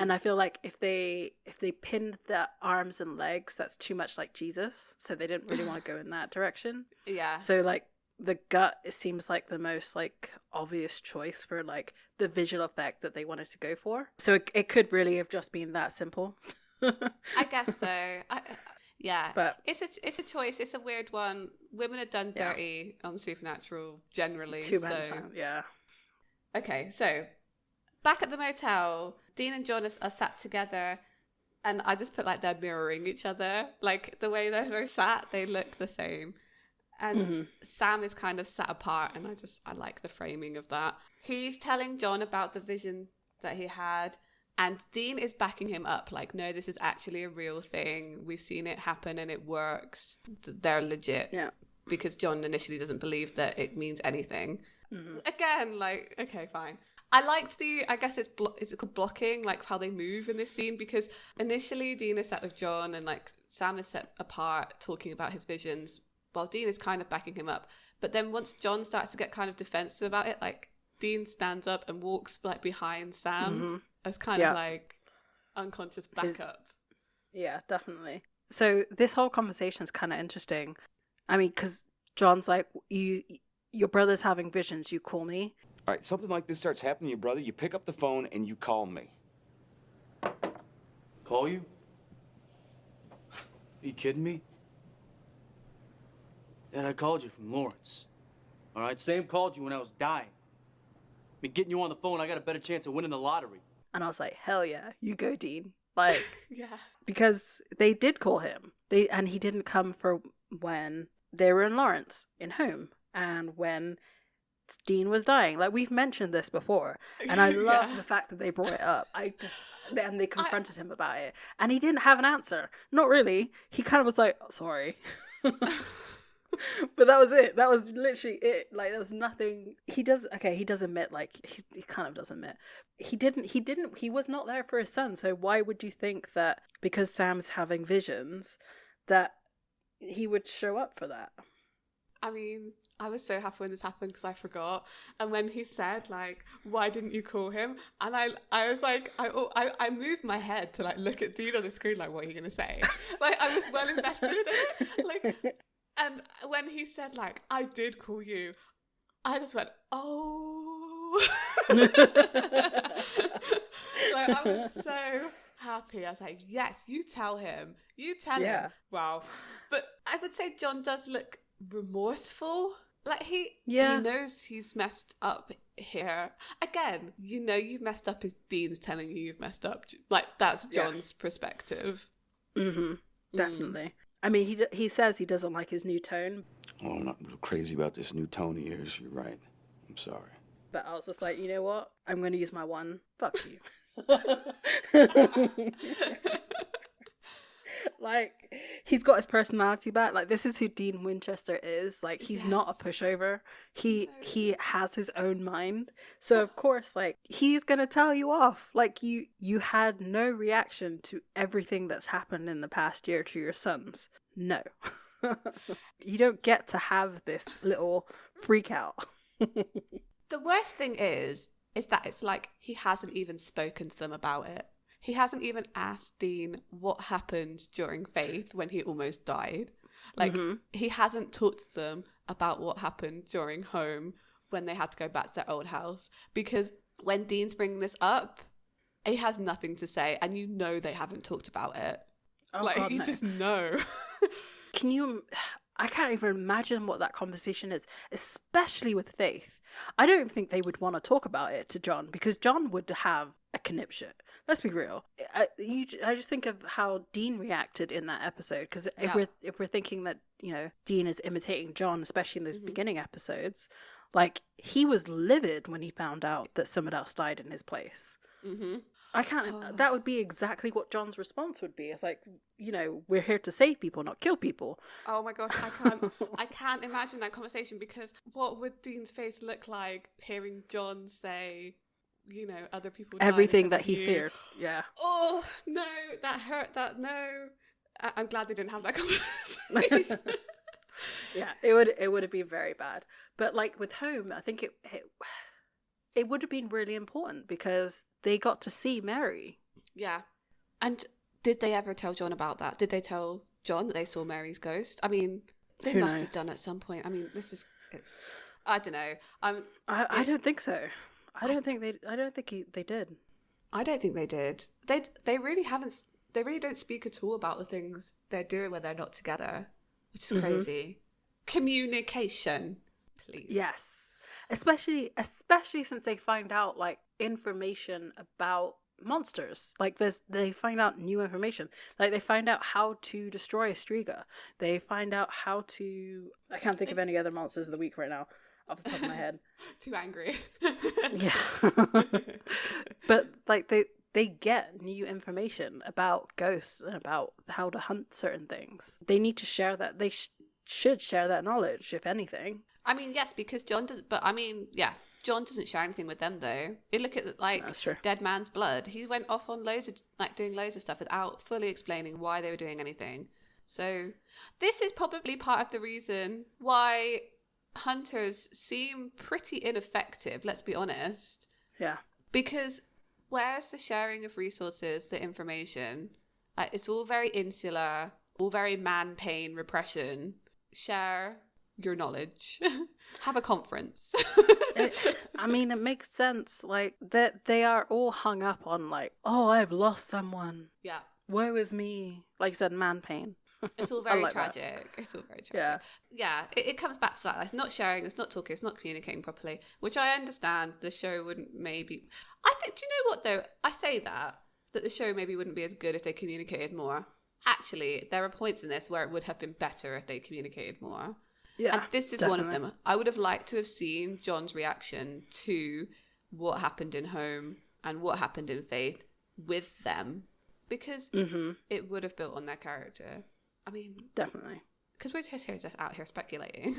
And I feel like if they pinned the arms and legs, that's too much like Jesus. So they didn't really want to go in that direction. Yeah. So like the gut, it seems like the most like obvious choice for like the visual effect that they wanted to go for. So it could really have just been that simple. I guess so. Yeah, but it's a choice. It's a weird one. Women are done dirty on Supernatural generally. Too much time. Yeah. Okay, so back at the motel, Dean and John are sat together, and I just put like they're mirroring each other. Like the way they're sat, they look the same. And Sam is kind of sat apart, and I like the framing of that. He's telling John about the vision that he had, and Dean is backing him up, like, no, this is actually a real thing. We've seen it happen and it works. They're legit. Yeah. Because John initially doesn't believe that it means anything. Again, like, okay, fine. I liked I guess is it called blocking, like how they move in this scene, because initially Dean is sat with John and like Sam is set apart talking about his visions, while Dean is kind of backing him up. But then once John starts to get kind of defensive about it, like Dean stands up and walks like behind Sam as kind of like unconscious backup. Yeah, definitely. So this whole conversation is kind of interesting. I mean, because John's like, your brother's having visions, you call me. All right, something like this starts happening to your brother, you pick up the phone and you call me. Call you? Are you kidding me? Dad, I called you from Lawrence. All right, Sam called you when I was dying. Me getting you on the phone, I got a better chance of winning the lottery. And I was like, hell yeah, you go, Dean. Like, Yeah. because they did call him. And he didn't come for when they were in Lawrence, in home, and when Dean was dying. Like, we've mentioned this before, and I love the fact that they brought it up. And they confronted him about it, and he didn't have an answer. Not really. He kind of was like, oh, sorry. But that was it. That was literally it. Like, there was nothing. He does admit, like, he kind of does admit. He was not there for his son. So why would you think that because Sam's having visions that he would show up for that? I mean, I was so happy when this happened because I forgot. And when he said, like, why didn't you call him? And I was like, I moved my head to, like, look at Dean on the screen, like, what are you going to say? Like, I was well invested in it. Like, and when he said, like, I did call you, I just went, oh. Like, I was so happy. I was like, yes, you tell him. You tell him. Wow. But I would say John does look remorseful. Like, he knows he's messed up here. Again, you know you've messed up if Dean's telling you you've messed up. Like, that's John's perspective. Definitely. I mean, he says he doesn't like his new tone. Oh, I'm not real crazy about this new tone of yours. You're right. I'm sorry. But I was just like, you know what? I'm going to use my one. Fuck you. Like, he's got his personality back. Like, this is who Dean Winchester is. Like, he's not a pushover. He has his own mind. So of course, like, he's gonna tell you off. Like, you had no reaction to everything that's happened in the past year to your sons. No. You don't get to have this little freak out. The worst thing is that it's like he hasn't even spoken to them about it. He hasn't even asked Dean what happened during Faith when he almost died. Like, he hasn't talked to them about what happened during Home when they had to go back to their old house. Because when Dean's bringing this up, he has nothing to say, and you know they haven't talked about it. Oh, like, God, you no. just know. I can't even imagine what that conversation is, especially with Faith. I don't think they would want to talk about it to John, because John would have a conniption. Let's be real. I just think of how Dean reacted in that episode, because if we're thinking that, you know, Dean is imitating John, especially in those beginning episodes, like, he was livid when he found out that someone else died in his place. I can't. That would be exactly what John's response would be. It's like, you know, we're here to save people, not kill people. Oh my gosh, I can't imagine that conversation, because what would Dean's face look like hearing John say, you know, other people died everything that he you. feared. Yeah. Oh no, that hurt. I'm glad they didn't have that conversation. Yeah, it would have been very bad. But like with Home, I think it would have been really important because they got to see Mary. Yeah. And did they ever tell John about that? Did they tell John that they saw Mary's ghost? I mean, they must have done at some point. I mean, I don't know. I don't think so. I don't think they did. I don't think they did. They really haven't. They really don't speak at all about the things they're doing when they're not together, which is crazy. Communication, please. Yes, especially since they find out like information about monsters. Like they find out new information. Like they find out how to destroy a Striga. They find out how to. I can't think of any other monsters of the week right now off the top of my head. Too angry. Yeah. But like they get new information about ghosts and about how to hunt certain things. They need to share that. They should share that knowledge, if anything. I mean, yes, because John does. But I mean, yeah, John doesn't share anything with them though. You look at like Dead Man's Blood. He went off on doing loads of stuff without fully explaining why they were doing anything. So this is probably part of the reason why hunters seem pretty ineffective, let's be honest. Yeah. Because where's the sharing of resources, the information? It's all very insular, all very man pain repression. Share your knowledge. Have a conference. It makes sense. Like, that they are all hung up on, like, oh, I've lost someone. Yeah. Woe is me. Like you said, man pain. It's all very like tragic. It's all very tragic. Yeah, it comes back to that. It's not sharing, it's not talking, it's not communicating properly, which I understand the show wouldn't maybe... I think, do you know what, though? I say that the show maybe wouldn't be as good if they communicated more. Actually, there are points in this where it would have been better if they communicated more. Yeah, and this is definitely one of them. I would have liked to have seen John's reaction to what happened in Home and what happened in Faith with them, because it would have built on their character. I mean, definitely, because we're just out here speculating.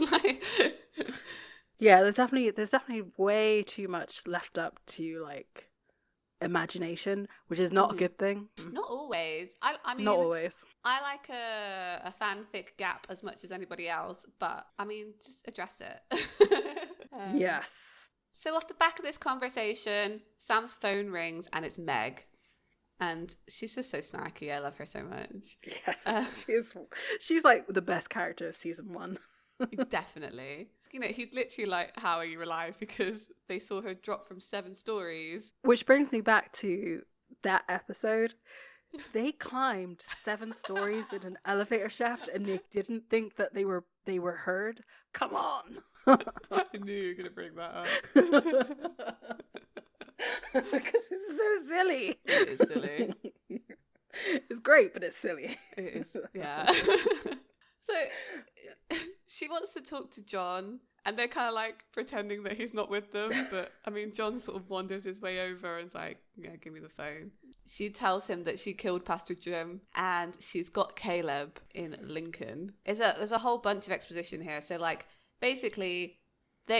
Yeah, there's definitely way too much left up to like imagination, which is not a good thing. Not always. I mean, not always. I like a fanfic gap as much as anybody else, but I mean, just address it. Yes. So off the back of this conversation, Sam's phone rings and it's Meg. And she's just so snarky. I love her so much. Yeah, she's like the best character of season 1. Definitely. You know, he's literally like, how are you alive? Because they saw her drop from 7 stories. Which brings me back to that episode. They climbed 7 stories in an elevator shaft and they didn't think that they were heard. Come on. I knew you were going to bring that up. Because it's so silly. It is silly. It's great, but it's silly. It is, yeah. So she wants to talk to John, and they're kind of like pretending that he's not with them. But I mean, John sort of wanders his way over and is like, yeah, give me the phone. She tells him that she killed Pastor Jim and she's got Caleb in Lincoln. There's a whole bunch of exposition here. So like, basically,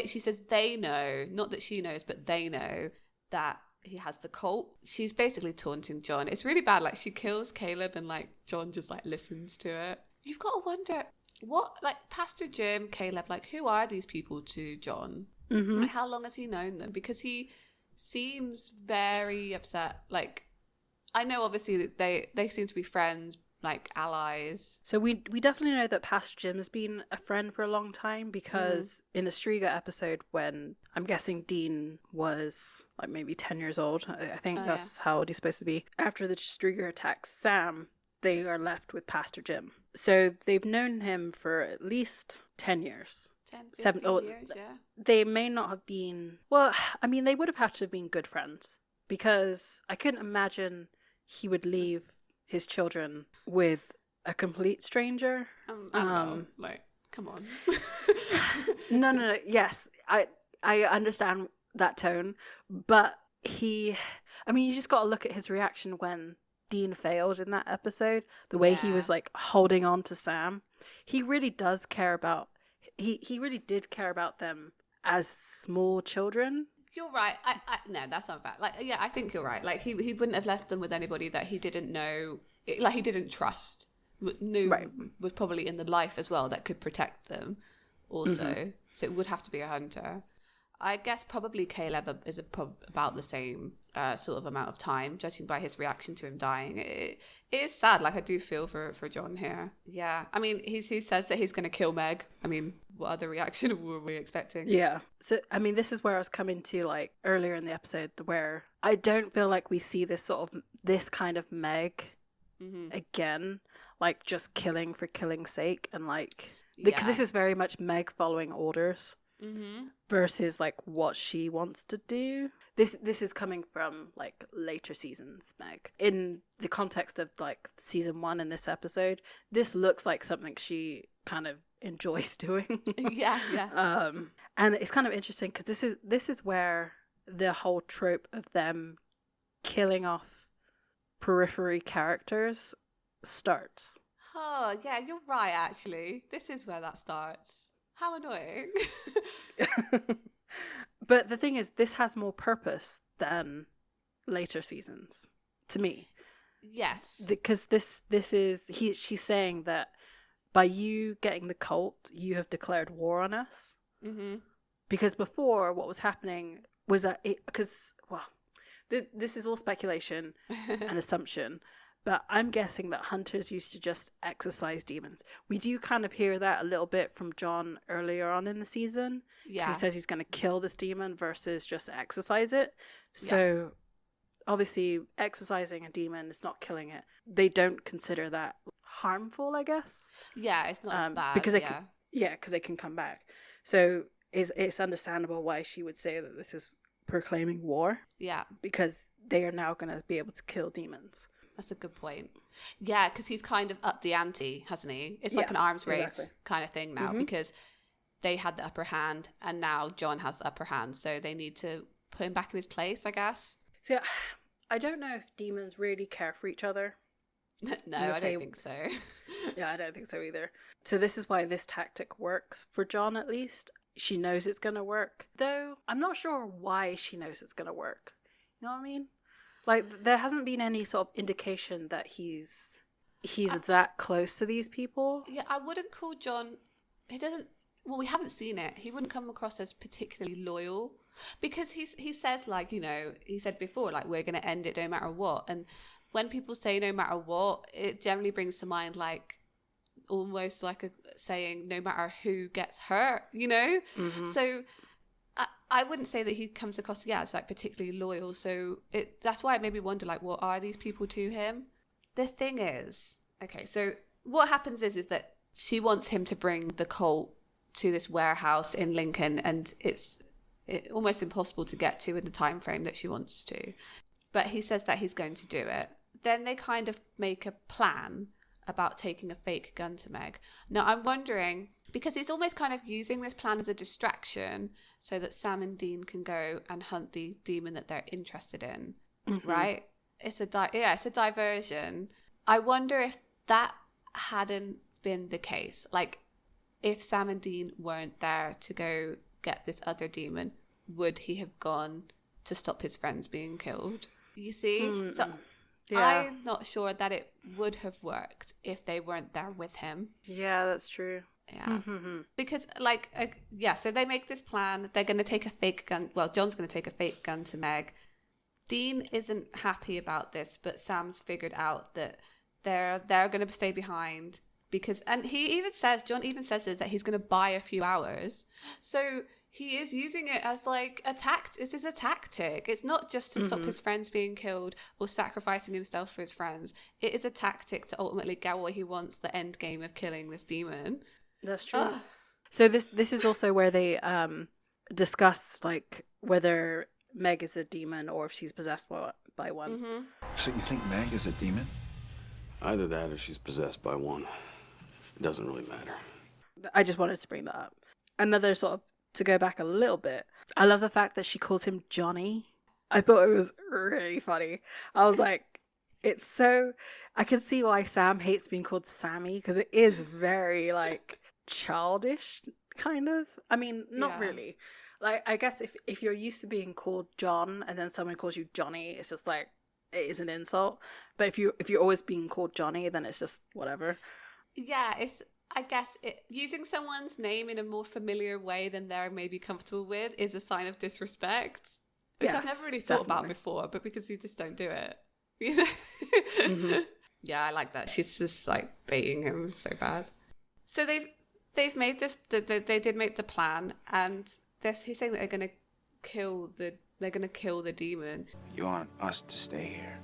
she says they know, not that she knows, but they know that he has the cult. She's basically taunting John. It's really bad. Like, she kills Caleb and like John just like listens to it. You've got to wonder what, like, Pastor Jim, Caleb, like, who are these people to John? Like, how long has he known them? Because he seems very upset. Like, I know obviously that they seem to be friends, like allies. So we definitely know that Pastor Jim has been a friend for a long time, because in the Striga episode, when I'm guessing Dean was like maybe 10 years old, I think that's how old he's supposed to be. After the Striga attacks Sam, they are left with Pastor Jim. So they've known him for at least 10 years. 7 years, yeah. They may not have been, well, I mean, they would have had to have been good friends, because I couldn't imagine he would leave his children with a complete stranger. Like, come on. No. Yes, I understand that tone, but you just got to look at his reaction when Dean failed in that episode. The way he was like holding on to Sam. He really does care about. He really did care about them as small children. You're right. No, that's not fact. Like, yeah, I think you're right. Like, he wouldn't have left them with anybody that he didn't know, like, he didn't trust. Knew was probably in the life as well that could protect them also. So it would have to be a hunter. I guess probably Caleb is about the same sort of amount of time, judging by his reaction to him dying. It is sad. Like, I do feel for John here. Yeah. I mean, he says that he's going to kill Meg. I mean, what other reaction were we expecting? Yeah. So, I mean, this is where I was coming to, like, earlier in the episode, where I don't feel like we see this kind of Meg again, like, just killing for killing's sake, and like, because this is very much Meg following orders. Versus like what she wants to do. This is coming from like later seasons Meg. In the context of like season 1 in this episode, this looks like something she kind of enjoys doing. Yeah. And it's kind of interesting because this is where the whole trope of them killing off periphery characters starts. Oh yeah, you're right. Actually, this is where that starts. How annoying. But the thing is, this has more purpose than later seasons, to me. Yes. Because this is, she's saying that by you getting the cult, you have declared war on us. Mm-hmm. Because before, what was happening was that this is all speculation and assumption, but I'm guessing that hunters used to just exorcise demons. We do kind of hear that a little bit from John earlier on in the season. Because he says he's going to kill this demon versus just exorcise it. So obviously exorcising a demon is not killing it. They don't consider that harmful, I guess. Yeah, it's not as bad. Because because they can come back. So it's understandable why she would say that this is proclaiming war. Yeah. Because they are now going to be able to kill demons. That's a good point. Yeah, because he's kind of upped the ante, hasn't he? It's like an arms race kind of thing now, because they had the upper hand and now John has the upper hand. So they need to put him back in his place, I guess. So I don't know if demons really care for each other. No, I don't think so. Yeah, I don't think so either. So this is why this tactic works for John, at least. She knows it's going to work. Though, I'm not sure why she knows it's going to work. You know what I mean? Like, there hasn't been any sort of indication that he's that close to these people. Yeah, I wouldn't call John... He doesn't... Well, we haven't seen it. He wouldn't come across as particularly loyal. Because he says, like, you know, he said before, like, we're going to end it no matter what. And when people say no matter what, it generally brings to mind, like, almost like a saying, no matter who gets hurt, you know? Mm-hmm. So I wouldn't say that he comes across, as, like, particularly loyal. So that's why it made me wonder, like, what are these people to him? The thing is, okay, so what happens is that she wants him to bring the cult to this warehouse in Lincoln, and it's almost impossible to get to in the time frame that she wants to. But he says that he's going to do it. Then they kind of make a plan about taking a fake gun to Meg. Now, I'm wondering, because he's almost kind of using this plan as a distraction so that Sam and Dean can go and hunt the demon that they're interested in, right? It's a diversion. I wonder if that hadn't been the case. Like, if Sam and Dean weren't there to go get this other demon, would he have gone to stop his friends being killed? You see? So I'm not sure that it would have worked if they weren't there with him. Yeah, that's true. Yeah. Because, like, so they make this plan. They're going to take a fake gun. Well, John's going to take a fake gun to Meg. Dean isn't happy about this, but Sam's figured out that they're going to stay behind because, and John even says that he's going to buy a few hours. So he is using it as like it is a tactic. It's not just to stop his friends being killed or sacrificing himself for his friends. It is a tactic to ultimately get what he wants, the end game of killing this demon. That's true. So this is also where they discuss like whether Meg is a demon or if she's possessed by one. So you think Meg is a demon? Either that or she's possessed by one. It doesn't really matter. I just wanted to bring that up. Another sort of, to go back a little bit, I love the fact that she calls him Johnny. I thought it was really funny. I was like, it's so... I can see why Sam hates being called Sammy, because it is very, like, childish, kind of. I mean, not really. Like, I guess if you're used to being called John and then someone calls you Johnny, it's just like, it is an insult. But if you're always being called Johnny, then it's just whatever. Yeah, I guess using someone's name in a more familiar way than they're maybe comfortable with is a sign of disrespect. Which I've never really thought about before, but because you just don't do it. You know? Yeah, I like that. She's just like baiting him so bad. So they've made this. They did make the plan, and he's saying that they're gonna kill the demon. You want us to stay here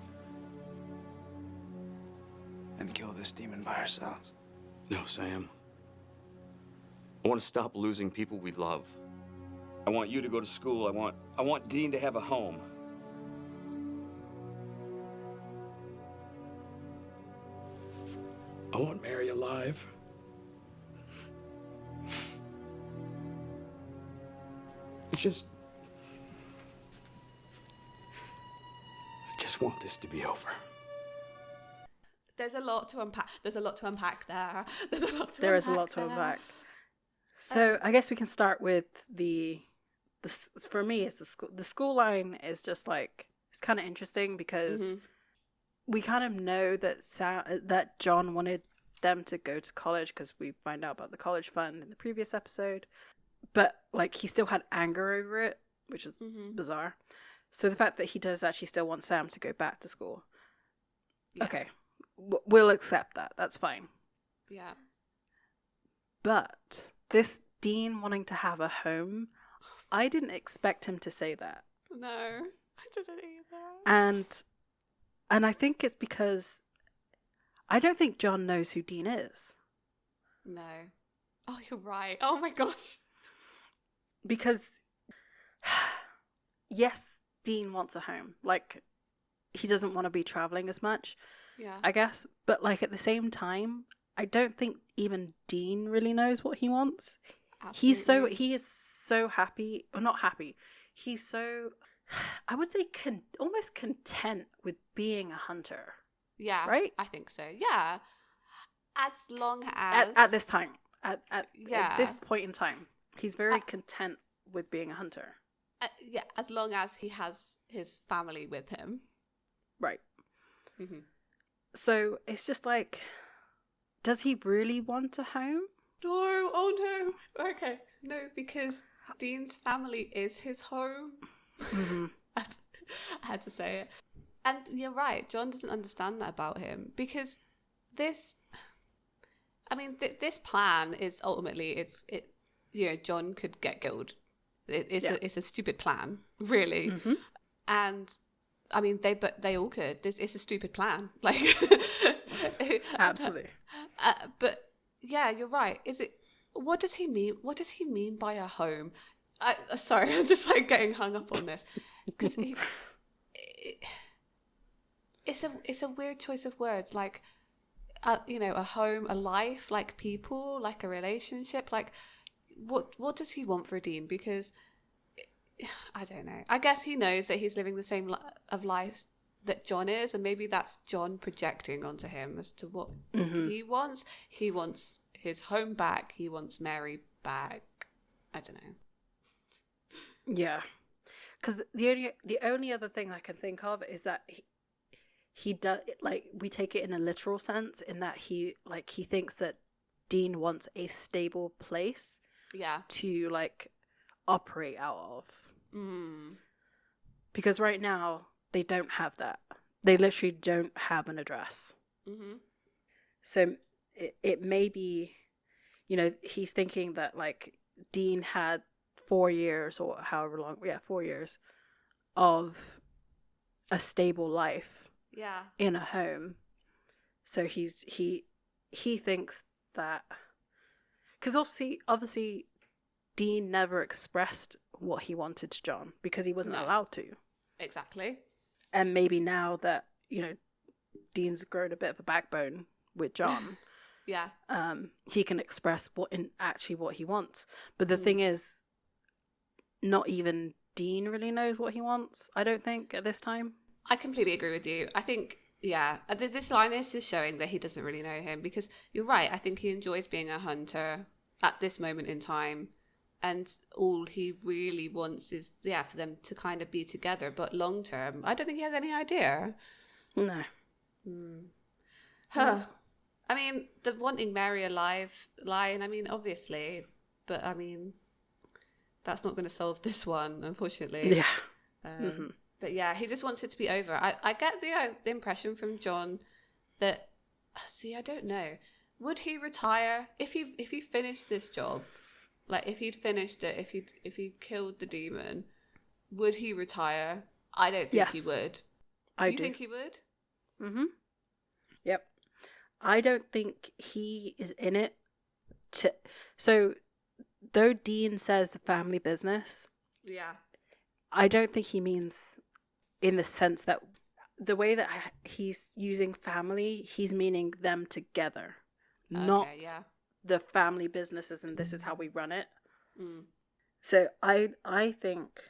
and kill this demon by ourselves? No, Sam. I want to stop losing people we love. I want you to go to school. I want Dean to have a home. I want Mary alive. I just want this to be over. There's a lot to unpack. There is a lot to unpack. So I guess we can start with the for me, it's the school line is just like, it's kind of interesting because we kind of know that John wanted them to go to college because we find out about the college fund in the previous episode. But like he still had anger over it, which is bizarre. So the fact that he does actually still want Sam to go back to school. Yeah. Okay. We'll accept that. That's fine. Yeah. But this Dean wanting to have a home, I didn't expect him to say that. No, I didn't either. And I think it's because I don't think John knows who Dean is. No. Oh, you're right. Oh my gosh. Because, yes, Dean wants a home. Like, he doesn't want to be traveling as much, I guess. But, like, at the same time, I don't think even Dean really knows what he wants. Absolutely. He is so happy, or not happy. He's so, I would say, almost content with being a hunter. Yeah. Right? I think so. Yeah. As long as... At this time. At this point in time. He's very content with being a hunter. Yeah, as long as he has his family with him. Right. Mm-hmm. So it's just like, does he really want a home? No, oh no. Okay. No, because Dean's family is his home. Mm-hmm. I had to say it. And you're right, John doesn't understand that about him. Because this plan is ultimately, John could get killed. It's a stupid plan, really. Mm-hmm. And I mean, they all could. It's a stupid plan, like absolutely. But yeah, you're right. What does he mean? What does he mean by a home? Sorry, I'm just like getting hung up on this because it's a weird choice of words, like a home, a life, like people, like a relationship, like. What does he want for Dean? Because I don't know. I guess he knows that he's living the same of life that John is, and maybe that's John projecting onto him as to what he wants. He wants his home back. He wants Mary back. I don't know. Yeah, because the only other thing I can think of is that he does, like, we take it in a literal sense in that he thinks that Dean wants a stable place. Yeah. To like operate out of. Because right now they don't have that. They literally don't have an address. Mm-hmm. So it may be, he's thinking that like Dean had 4 years or however long, 4 years of a stable life. Yeah. In a home. So he thinks that. Because obviously, Dean never expressed what he wanted to John because he wasn't allowed to. Exactly. And maybe now that, Dean's grown a bit of a backbone with John, yeah, he can express what he wants. But the thing is, not even Dean really knows what he wants, I don't think, at this time. I completely agree with you. I think... Yeah, this line is just showing that he doesn't really know him because you're right. I think he enjoys being a hunter at this moment in time, and all he really wants is for them to kind of be together. But long term, I don't think he has any idea. No. Huh. I mean, the wanting Mary alive line. I mean, obviously, but I mean, that's not going to solve this one, unfortunately. Yeah. But yeah, he just wants it to be over. I get the impression from John that, I don't know. Would he retire if he finished this job? Like if he'd finished it, if he killed the demon, would he retire? I don't think he would. You think he would? Mm-hmm. Yep. I don't think he is in it to. So, though Dean says the family business, I don't think he means. In the sense that the way that he's using family, he's meaning them together, not the family businesses and this is how we run it. So I think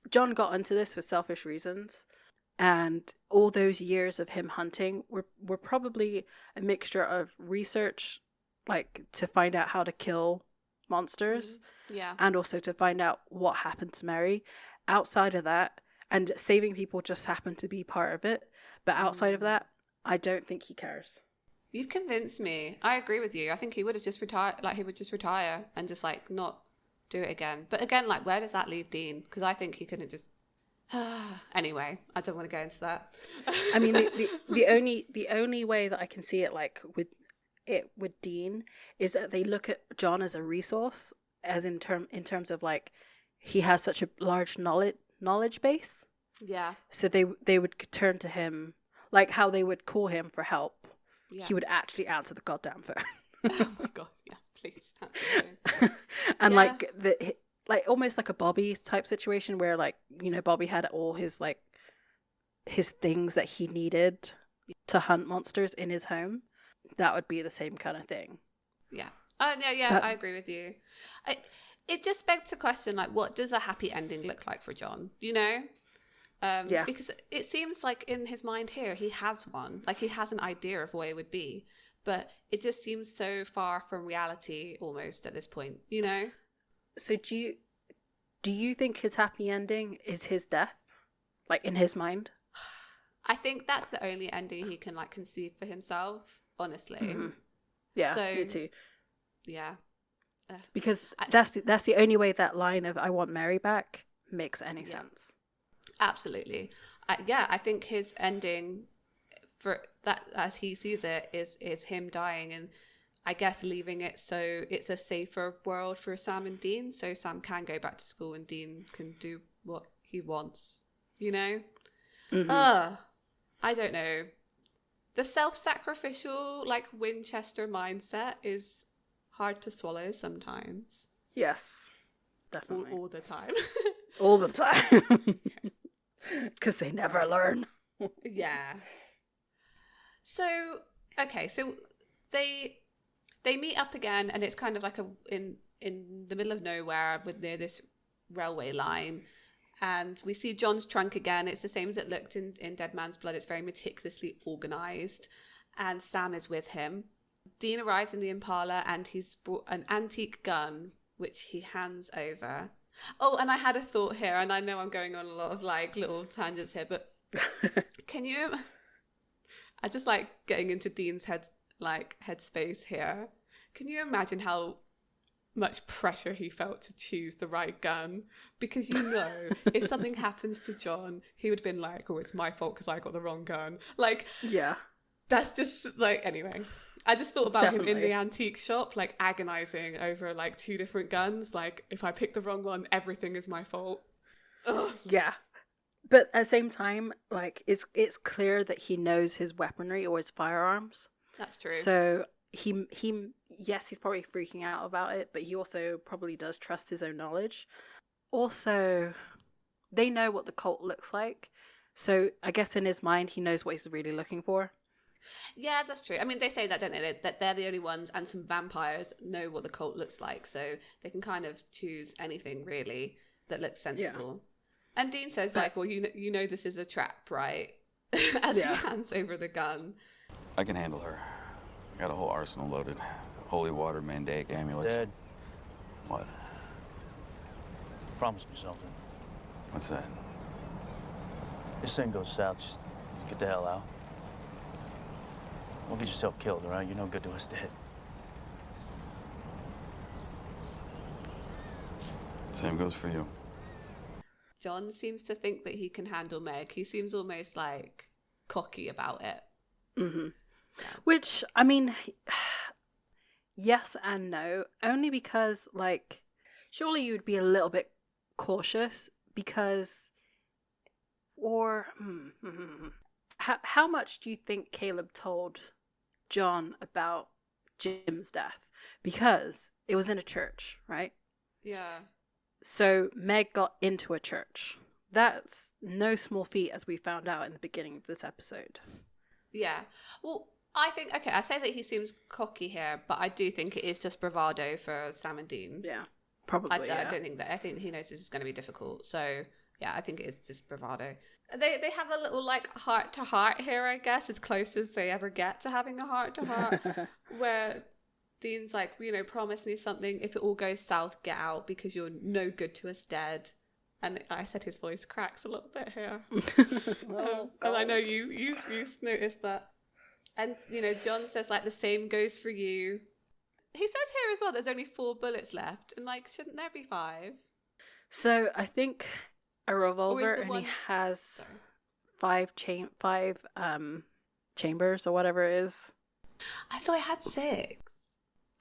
John got into this for selfish reasons, and all those years of him hunting were probably a mixture of research, like to find out how to kill monsters, and also to find out what happened to Mary. Outside of that, and saving people just happened to be part of it. But outside of that, I don't think he cares. You've convinced me. I agree with you. I think he would have just retired. Like, he would just retire and just, like, not do it again. But again, like, where does that leave Dean? Because I think he couldn't just... Anyway, I don't want to go into that. I mean, the only way that I can see it, like, with Dean is that they look at John as a resource, as in terms of, like, he has such a large knowledge base. Yeah. So they would turn to him, like how they would call him for help. Yeah. He would actually answer the goddamn phone. Oh my god, yeah, please answer the phone. And Yeah. like almost like a Bobby type situation where, like, you know, Bobby had all his, like, his things that he needed to hunt monsters in his home. That would be the same kind of thing. Yeah. Yeah, I agree with you. It just begs the question, like, what does a happy ending look like for John? You know? Yeah. Because it seems like in his mind here, he has one. Like, he has an idea of what it would be. But it just seems so far from reality almost at this point, you know? So do you think his happy ending is his death? Like, in his mind? I think that's the only ending he can, like, conceive for himself, honestly. Mm-hmm. Yeah, so, me too. Yeah. Because that's the only way that line of "I want Mary back" makes any sense. Absolutely. I think his ending for that, as he sees it, is him dying, and I guess leaving it so it's a safer world for Sam and Dean, so Sam can go back to school and Dean can do what he wants, you know? Mm-hmm. I don't know. The self-sacrificial, like, Winchester mindset is hard to swallow sometimes. Yes, definitely. All the time. All the time. Because they never learn. Yeah. So, okay, so they meet up again, and it's kind of like in the middle of nowhere near this railway line. And we see John's trunk again. It's the same as it looked in Dead Man's Blood. It's very meticulously organised. And Sam is with him. Dean arrives in the Impala and he's brought an antique gun, which he hands over. Oh, and I had a thought here, and I know I'm going on a lot of, like, little tangents here, but can you... I just like getting into Dean's headspace here. Can you imagine how much pressure he felt to choose the right gun? Because, you know, if something happens to John, he would have been like, oh, it's my fault because I got the wrong gun. Like, yeah, that's just, like, anyway. I just thought about him in the antique shop, like, agonizing over, like, 2 different guns. Like, if I pick the wrong one, everything is my fault. Ugh. Yeah. But at the same time, like, it's clear that he knows his weaponry or his firearms. That's true. So he yes, he's probably freaking out about it, but he also probably does trust his own knowledge. Also, they know what the cult looks like. So I guess in his mind, he knows what he's really looking for. Yeah, that's true. I mean, they say that, don't they? That they're the only ones, and some vampires know what the cult looks like, so they can kind of choose anything, really, that looks sensible. Yeah. And Dean says, like, well, you know this is a trap, right? As he hands over the gun. I can handle her. I got a whole arsenal loaded. Holy water, mandaic amulets. Dad. What? Promise me something. What's that? This thing goes south, just get the hell out. Don't get yourself killed, all right? You're no good to us dead. Same goes for you. John seems to think that he can handle Meg. He seems almost, like, cocky about it. Mm-hmm. Yeah. Which, I mean, yes and no. Only because, like, surely you'd be a little bit cautious because... Or... How much do you think Caleb told John about Jim's death? Because it was in a church, right? Yeah. So Meg got into a church. That's no small feat, as we found out in the beginning of this episode. Yeah. Well, I think, okay, I say that he seems cocky here, but I do think it is just bravado for Sam and Dean. Yeah, probably. I don't think that. I think he knows this is going to be difficult. So, yeah, I think it is just bravado. They have a little, like, heart-to-heart here, I guess, as close as they ever get to having a heart-to-heart, where Dean's like, you know, promise me something. If it all goes south, get out because you're no good to us dead. And I said his voice cracks a little bit here. And I know you've noticed that. And, John says, like, the same goes for you. He says here as well, there's only 4 bullets left. And, like, shouldn't there be 5? So I think a revolver only one... has 5 chambers or whatever it is. I thought it had 6.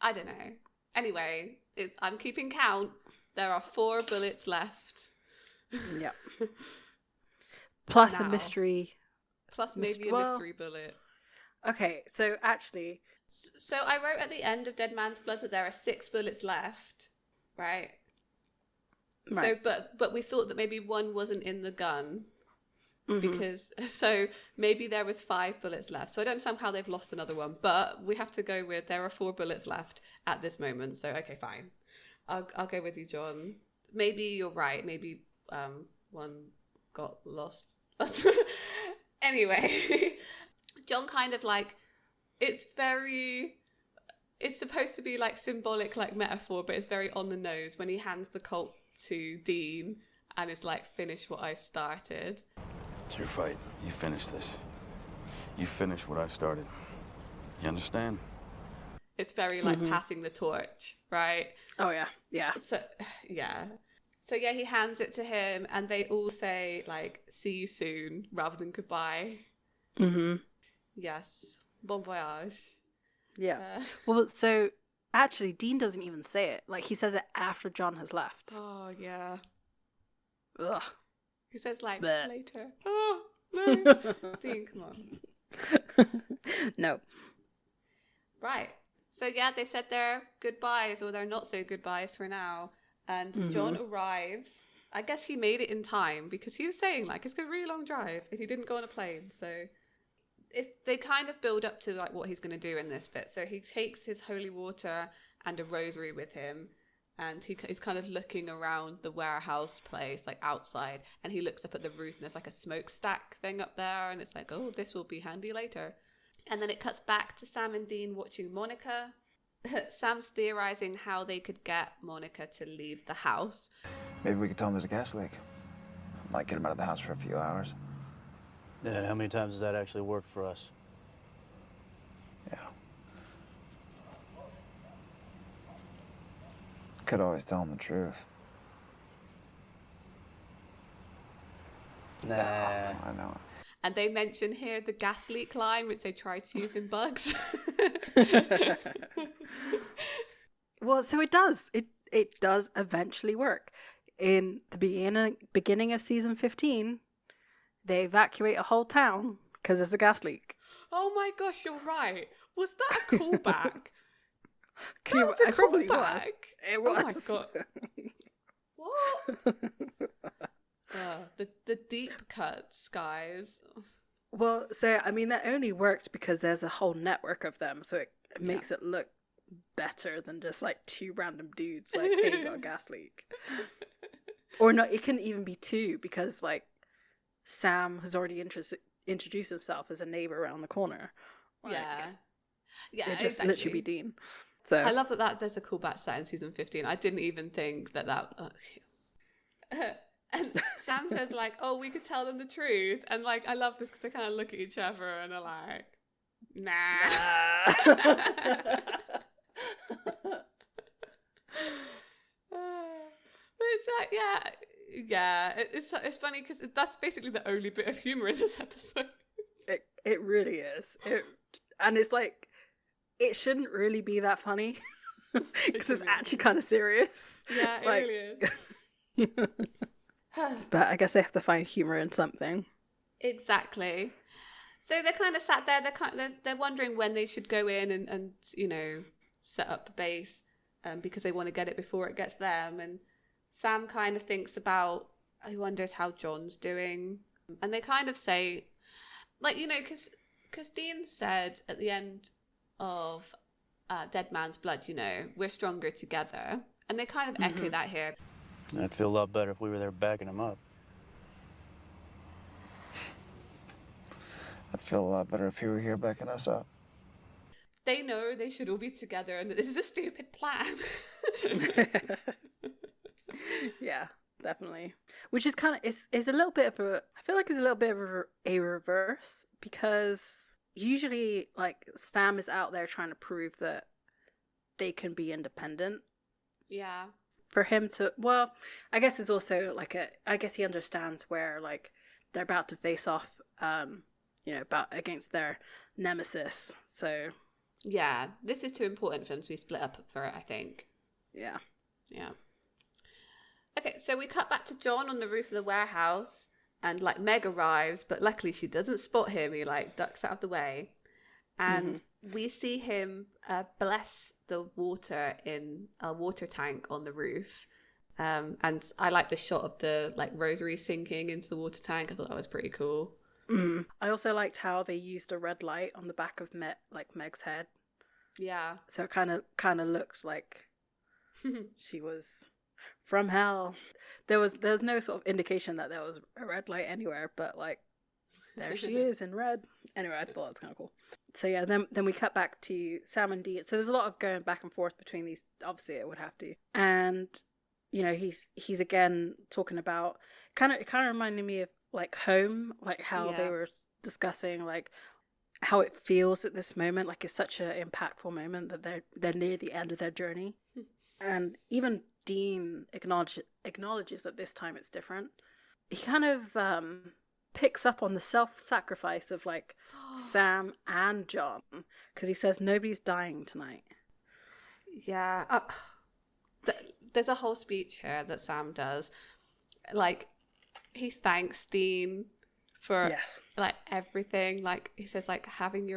I don't know. Anyway, I'm keeping count. There are 4 bullets left. Yep. Plus a mystery. Plus maybe a mystery bullet. Okay, so actually... So I wrote at the end of Dead Man's Blood that there are 6 bullets left, right? Right. So, but we thought that maybe one wasn't in the gun. Because, so maybe there was 5 bullets left. So I don't understand how they've lost another one. But we have to go with there are 4 bullets left at this moment. So, okay, fine. I'll go with you, John. Maybe you're right. Maybe one got lost. Anyway, John kind of like, it's supposed to be like symbolic, like metaphor, but it's very on the nose when he hands the Colt to Dean and it's like, finish what I started. It's your fight. You finish this. You finish what I started. You understand? It's very like passing the torch, right? Oh, yeah. Yeah. So, yeah. So, yeah, he hands it to him and they all say, like, see you soon rather than goodbye. Yes. Bon voyage. Yeah. Well, so actually, Dean doesn't even say it. Like, he says it after John has left. Oh, yeah. Ugh. He says, like, Blech. later. Oh, no. Dean, come on. No. Right. So, yeah, they said their goodbyes or their not so goodbyes for now. And John arrives. I guess he made it in time because he was saying, like, it's a really long drive and he didn't go on a plane. So they kind of build up to, like, what he's going to do in this bit. So he takes his holy water and a rosary with him. And he's kind of looking around the warehouse place, like outside, and he looks up at the roof and there's like a smokestack thing up there and it's like, oh, this will be handy later. And then it cuts back to Sam and Dean watching Monica. Sam's theorizing how they could get Monica to leave the house. Maybe we could tell him there's a gas leak. Might get him out of the house for a few hours. Yeah, and how many times has that actually worked for us? Yeah. Could always tell him the truth. Nah. I know. And they mention here the gas leak line, which they tried to use in Bugs. Well, so it does. It does eventually work. In the beginning of season 15, they evacuate a whole town because there's a gas leak. Oh my gosh, you're right. Was that a callback? It probably was. It was. Oh my god. What? The deep cuts, guys. Well, so, I mean, that only worked because there's a whole network of them, so it makes it look better than just, like, 2 random dudes, like, hey, you got a gas leak. Or no, it couldn't even be 2, because, like, Sam has already introduced himself as a neighbor around the corner. Like, yeah, it'd just exactly. literally be Dean. So I love that there's a callback set in season 15. I didn't even think that and Sam says, like, oh, we could tell them the truth. And, like, I love this because they kind of look at each other and are like, nah. But it's like, yeah. It's funny because that's basically the only bit of humor in this episode. It really is. And it's like, it shouldn't really be that funny because it's actually kind of serious. Yeah, it like, really is. But I guess they have to find humor in something. Exactly. So they're kind of sat there. They're wondering when they should go in and set up base because they want to get it before it gets them. And Sam kind of thinks about, he wonders how John's doing. And they kind of say, like, because Dean said at the end of Dead Man's Blood, we're stronger together. And they kind of echo that here. I'd feel a lot better if we were there backing him up. I'd feel a lot better if he were here backing us up. They know they should all be together and that this is a stupid plan. Yeah, definitely. Which is kind of, it's a little bit of I feel like it's a little bit of a reverse because usually like Sam is out there trying to prove that they can be independent. Yeah. For him to, well, I guess it's also like I guess he understands where like they're about to face off, about against their nemesis. So yeah, this is too important for them to be split up for it, I think. Yeah. Okay, so we cut back to John on the roof of the warehouse, and like Meg arrives, but luckily she doesn't spot him. He like ducks out of the way, and we see him bless the water in a water tank on the roof. And I like the shot of the like rosary sinking into the water tank. I thought that was pretty cool. I also liked how they used a red light on the back of Meg's head. Yeah. So it kind of looked like she was from hell. There was no sort of indication that there was a red light anywhere, but like there she is in red. Anyway, I thought that was kind of cool. So yeah, then we cut back to Sam and Dean. So there's a lot of going back and forth between these. Obviously, it would have to. And he's again talking about it kind of reminded me of like home, like how they were discussing like how it feels at this moment. Like it's such an impactful moment that they're near the end of their journey. And even Dean acknowledges that this time it's different. He kind of picks up on the self-sacrifice of like Sam and John, because he says nobody's dying tonight. Yeah. There's a whole speech here that Sam does. Like, he thanks Dean for like everything. Like, he says like having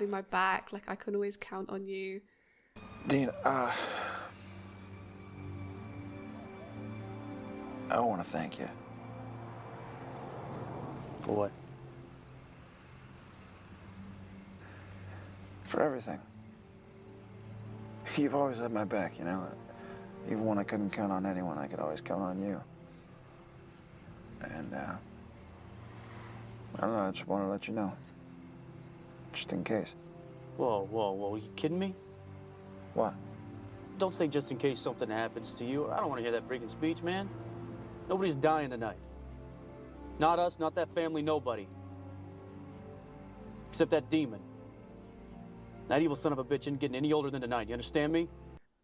my back. Like, I can always count on you. Dean, I want to thank you. For what? For everything. You've always had my back, you know? Even when I couldn't count on anyone, I could always count on you. And, I don't know, I just want to let you know. Just in case. Whoa. Are you kidding me? What? Don't say just in case something happens to you. I don't want to hear that freaking speech, man. Nobody's dying tonight. Not us, not that family, nobody. Except that demon. That evil son of a bitch isn't getting any older than tonight, you understand me?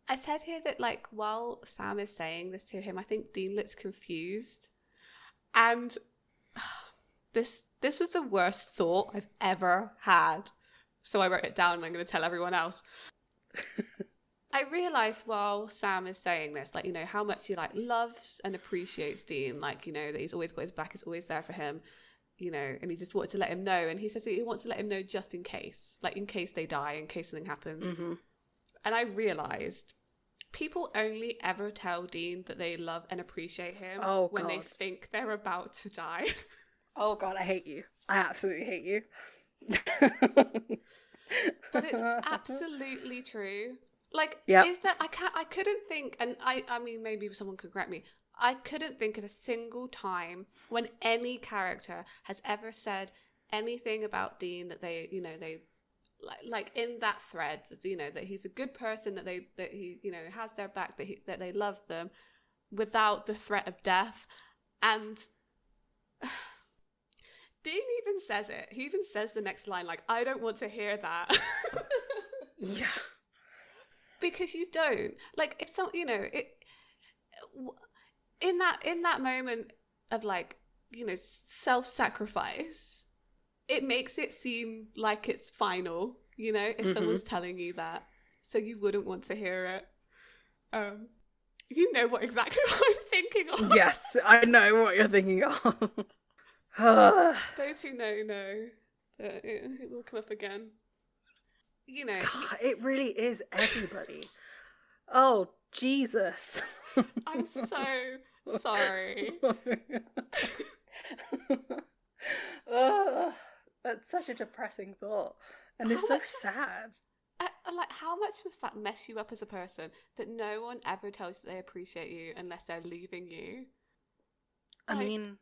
I said here that like while Sam is saying this to him, I think Dean looks confused. And this was the worst thought I've ever had. So I wrote it down and I'm going to tell everyone else. I realised while Sam is saying this, like, how much he like loves and appreciates Dean, like, that he's always got his back, is always there for him, and he just wanted to let him know. And he says he wants to let him know just in case, like in case they die, in case something happens. And I realised people only ever tell Dean that they love and appreciate him when they think they're about to die. Oh God, I hate you. I absolutely hate you. But it's absolutely true. Like, is that I couldn't think, and I mean, maybe someone could correct me. I couldn't think of a single time when any character has ever said anything about Dean that they like in that thread, that he's a good person, that he has their back, that they love them without the threat of death. And Dean even says it. He even says the next line, like, I don't want to hear that. Yeah. Because you don't. Like, if some, in that moment of like, self-sacrifice, it makes it seem like it's final, if someone's telling you that. So you wouldn't want to hear it. You know exactly what I'm thinking of. Yes, I know what you're thinking of. Those who know. It will come up again. God, it really is everybody. Oh, Jesus. I'm so sorry. That's such a depressing thought. And it's so sad. Like, how much must that mess you up as a person that no one ever tells you they appreciate you unless they're leaving you? I mean,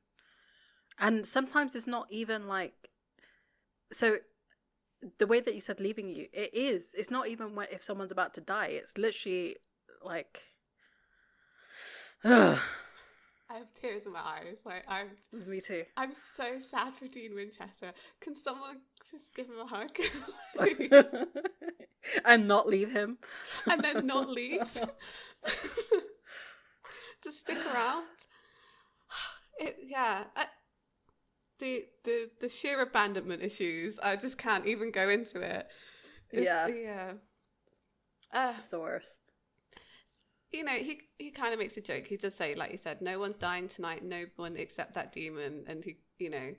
and sometimes it's not even like... So... The way that you said leaving you, it's not even if someone's about to die. It's literally like, I have tears in my eyes. Like Me too. I'm so sad for Dean Winchester. Can someone just give him a hug? And not leave him. And then not leave. Just stick around. The sheer abandonment issues, I just can't even go into it. Yeah. It's the worst. You know, he kind of makes a joke. He does say, like you said, no one's dying tonight, no one except that demon. And he, you know,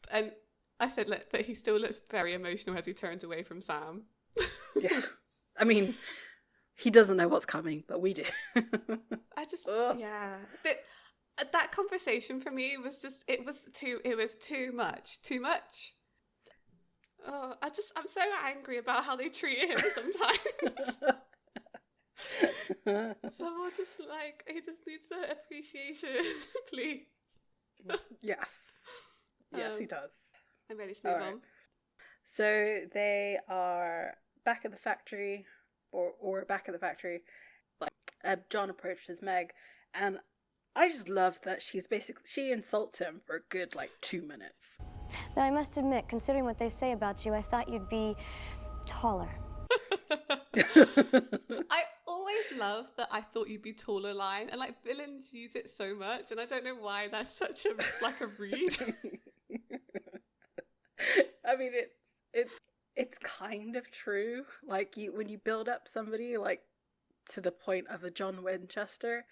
and I said, look, but he still looks very emotional as he turns away from Sam. Yeah. I mean, he doesn't know what's coming, but we do. Yeah. That conversation for me was just, it was too much. Oh, I'm so angry about how they treat him sometimes. Someone just like, he just needs the appreciation, please. Yes. Yes, he does. I'm ready to move on. So they are back at the factory, or back at the factory. Like, John approaches Meg, and I just love that she insults him for a good, 2 minutes. Though I must admit, considering what they say about you, I thought you'd be taller. I always love that I thought you'd be taller line, and villains use it so much, and I don't know why that's such a read. I mean, it's kind of true. Like, when you build up somebody to the point of a John Winchester,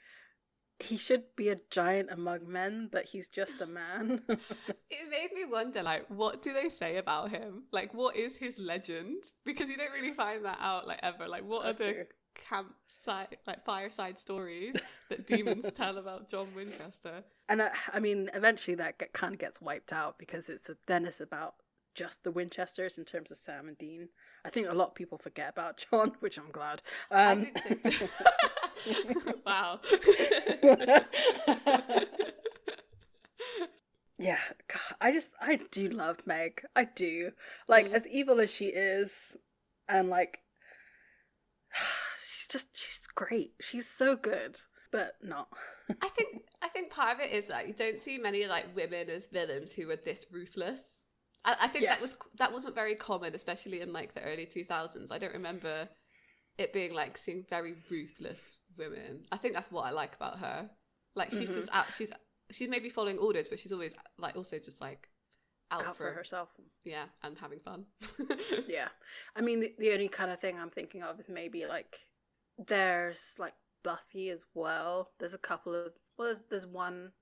he should be a giant among men, but he's just a man. It made me wonder, what do they say about him? What is his legend? Because you don't really find that out, ever. What That's are the true. campsite, fireside stories that demons tell about John Winchester? And I mean, eventually that kind of gets wiped out because it's about just the Winchesters in terms of Sam and Dean. I think a lot of people forget about John, which I'm glad. I think so too. Wow. Yeah, God, I do love Meg. I do. As evil as she is, and she's great. She's so good, but not. I think part of it is that you don't see many women as villains who are this ruthless. I think that wasn't very common, especially in the early 2000s. I don't remember it being seeing very ruthless women. I think that's what I like about her. She's just out. She's maybe following orders, but she's always also just out for herself. Yeah, and having fun. Yeah, I mean the only kind of thing I'm thinking of is maybe there's Buffy as well. There's a couple of there's one.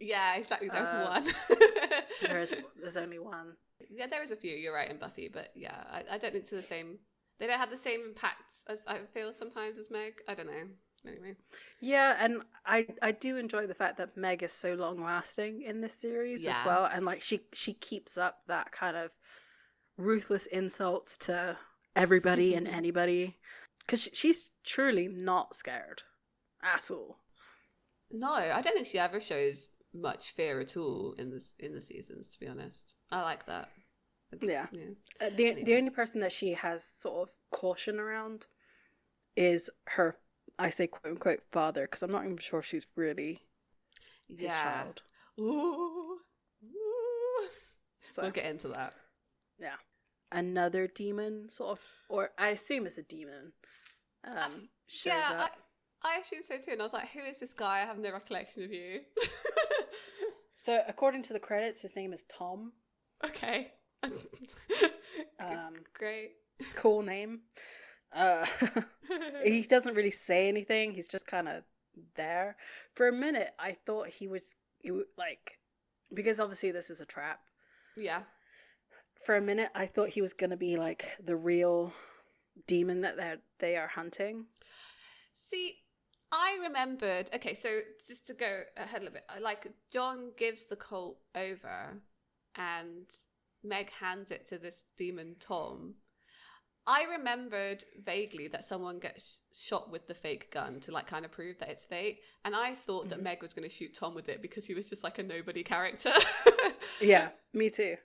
Yeah, exactly. There's one. There's only one. Yeah, there is a few. You're right in Buffy, but yeah, I don't think they don't have the same impact as I feel sometimes as Meg. I don't know. Anyway. Yeah, and I do enjoy the fact that Meg is so long lasting in this series as well, and she keeps up that kind of ruthless insults to everybody and anybody, because she's truly not scared at all. No, I don't think she ever shows much fear at all in the seasons, to be honest. I like that. Yeah. The only person that she has sort of caution around is her, I say quote unquote father, because I'm not even sure she's really his child. Ooh. So we'll get into that. Yeah. Another demon, sort of, or I assume it's a demon, shows up. I assume so too, and I was like, who is this guy? I have no recollection of you. So, according to the credits, his name is Tom. Okay. Great. Cool name. He doesn't really say anything. He's just kind of there. For a minute, I thought he would because obviously this is a trap. Yeah. For a minute, I thought he was going to be the real demon that they are hunting. See, I remembered. Okay, so just to go ahead a little bit, John gives the colt over, and Meg hands it to this demon Tom. I remembered vaguely that someone gets shot with the fake gun to kind of prove that it's fake, and I thought that Meg was going to shoot Tom with it because he was just a nobody character. Yeah, me too.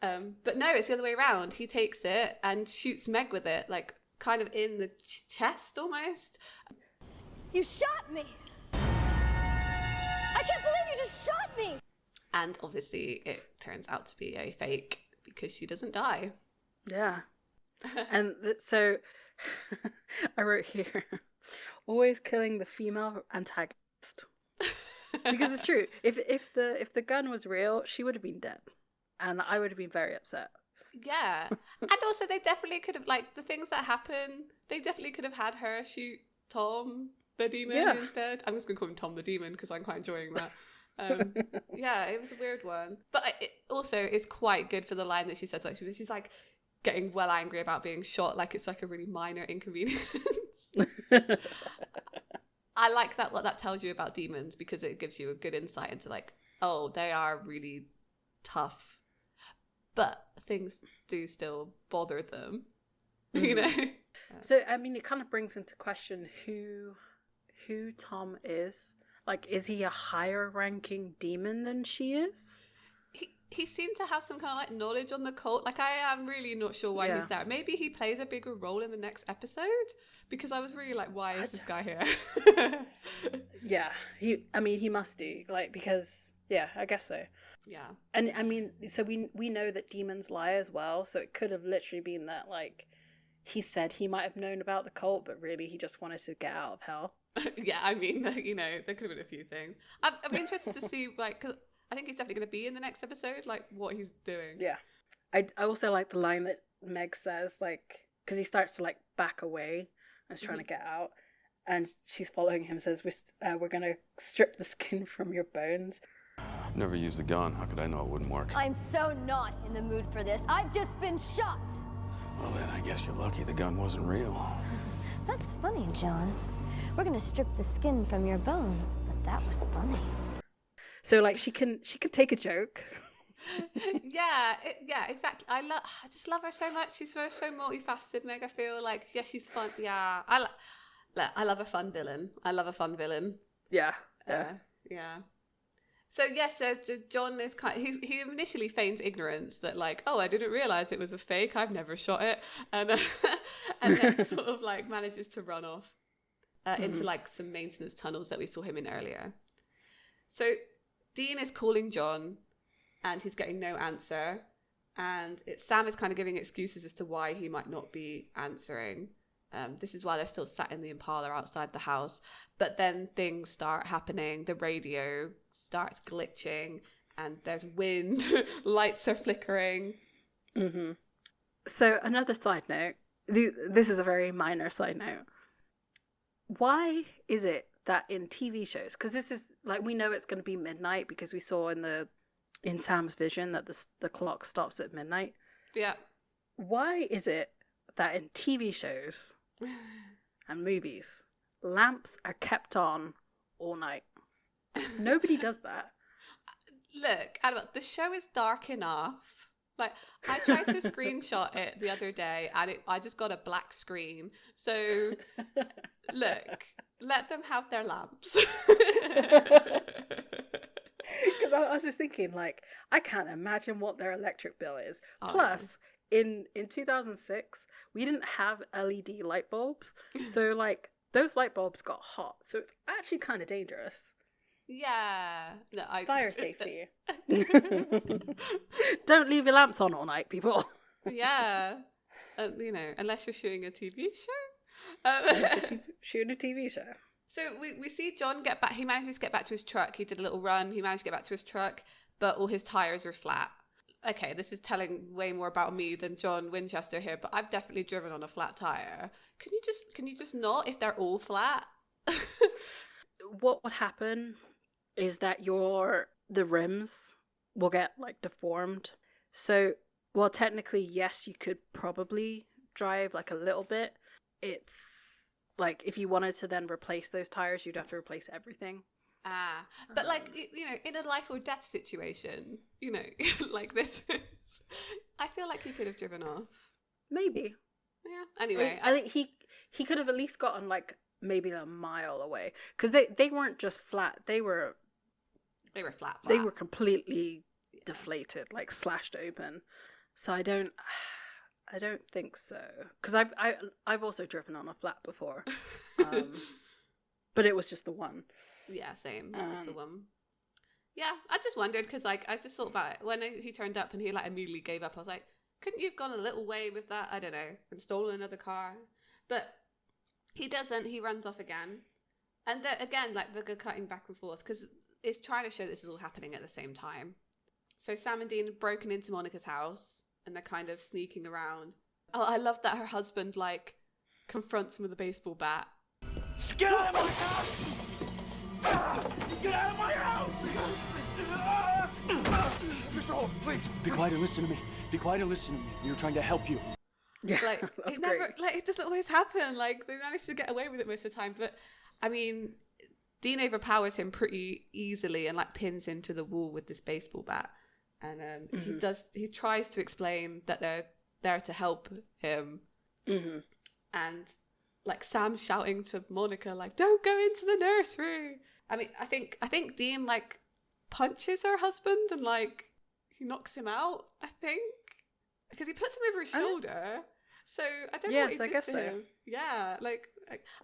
But no, it's the other way around. He takes it and shoots Meg with it, kind of in the chest almost. You shot me! just shot me! And obviously it turns out to be a fake because she doesn't die. Yeah. And so I wrote here, always killing the female antagonist. Because it's true. If the gun was real, she would have been dead. And I would have been very upset. Yeah. And also they definitely could have, like, the things that happen, they definitely could have had her shoot Tom the demon instead. I'm just going to call him Tom the demon because I'm quite enjoying that. Yeah, it was a weird one. But it also is quite good for the line that she says, like, she's like getting well angry about being shot like it's like a really minor inconvenience. I like that, what that tells you about demons, because it gives you a good insight into, like, oh, they are really tough, but things do still bother them, you know? So, I mean, it kind of brings into question who Tom is. Like, is he a higher ranking demon than she is? He seemed to have some kind of, like, knowledge on the cult. Like, I am really not sure why he's there. Maybe he plays a bigger role in the next episode, because I was really like, why is this guy here? Yeah, he must do, like, because, yeah, I guess so. Yeah. And, I mean, so we know that demons lie as well, so it could have literally been that, like, he said he might have known about the cult, but really he just wanted to get out of hell. Yeah, I mean, you know, there could have been a few things. I'm interested to see, like, because I think he's definitely going to be in the next episode, like, what he's doing. Yeah. I also like the line that Meg says, like, because he starts to, like, back away and is trying to get out, and she's following him, says, we're going to strip the skin from your bones. I've never used a gun. How could I know it wouldn't work? I'm so not in the mood for this. I've just been shot. Well, then I guess you're lucky the gun wasn't real. That's funny, John. We're gonna strip the skin from your bones, but that was funny. So, like, she could take a joke. Yeah, exactly. I just love her so much. She's so multifaceted, Meg. I feel like, yeah, she's fun. Yeah, I love a fun villain. Yeah. Yeah. So John is he initially feigns ignorance that, like, oh, I didn't realize it was a fake. I've never shot it, and then sort of, like, manages to run off into, like, some maintenance tunnels that we saw him in earlier. So Dean is calling John, and he's getting no answer, and Sam is kind of giving excuses as to why he might not be answering. This is why they're still sat in the Impala outside the house. But then things start happening. The radio starts glitching, and there's wind. Lights are flickering. Mm-hmm. So another side note. This is a very minor side note. Why is it that in TV shows, because this is, like, we know it's going to be midnight because we saw in Sam's vision that the clock stops at midnight. Yeah. Why is it that in TV shows and movies, lamps are kept on all night? Nobody does that. Look, Annabelle, the show is dark enough. Like, I tried to screenshot it the other day, and I just got a black screen. So, look, let them have their lamps. Because I was just thinking, like, I can't imagine what their electric bill is. Plus, in 2006, we didn't have LED light bulbs. So, like, those light bulbs got hot. So it's actually kind of dangerous. Yeah. No, Fire safety. Don't leave your lamps on all night, people. Yeah. You know, unless you're shooting a TV show. Shooting a TV show. So we see John get back. He manages to get back to his truck. He did a little run. He managed to get back to his truck, but all his tires are flat. Okay, this is telling way more about me than John Winchester here, but I've definitely driven on a flat tire. Can you just not if they're all flat? What would happen is that the rims will get, like, deformed. So, well, technically, yes, you could probably drive, like, a little bit. It's like, if you wanted to then replace those tires, you'd have to replace everything. But, like, you know, in a life or death situation, you know, like this, I feel like he could have driven off. Maybe. Yeah. Anyway, I think he could have at least gotten, like, maybe a mile away, because they weren't just flat. They were flat. They were completely deflated, like, slashed open. So I don't think so, because I've also driven on a flat before, but it was just the one. Yeah, same. Just the one. Yeah, I just wondered because, like, I just thought about it when he turned up and he like immediately gave up. I was like, couldn't you have gone a little way with that? I don't know, and stolen another car, but he doesn't. He runs off again, and again, like they're cutting back and forth because it's trying to show this is all happening at the same time. So Sam and Dean have broken into Monica's house and they're kind of sneaking around. Oh, I love that her husband like confronts him with a baseball bat. Get out of my house! Get out of my house! Mr. Holt, please. Be quiet and listen to me. Be quiet and listen to me. We were trying to help you. Yeah, Like that's it never, great. like it doesn't always happen. Like they manage to get away with it most of the time, but I mean, Dean overpowers him pretty easily and like pins him to the wall with this baseball bat. And he tries to explain that they're there to help him. Mm-hmm. And like Sam's shouting to Monica, like, don't go into the nursery. I mean, I think Dean like punches her husband and like he knocks him out, I think. Because he puts him over his shoulder. So I don't know what he did guess to so. him. Yeah, like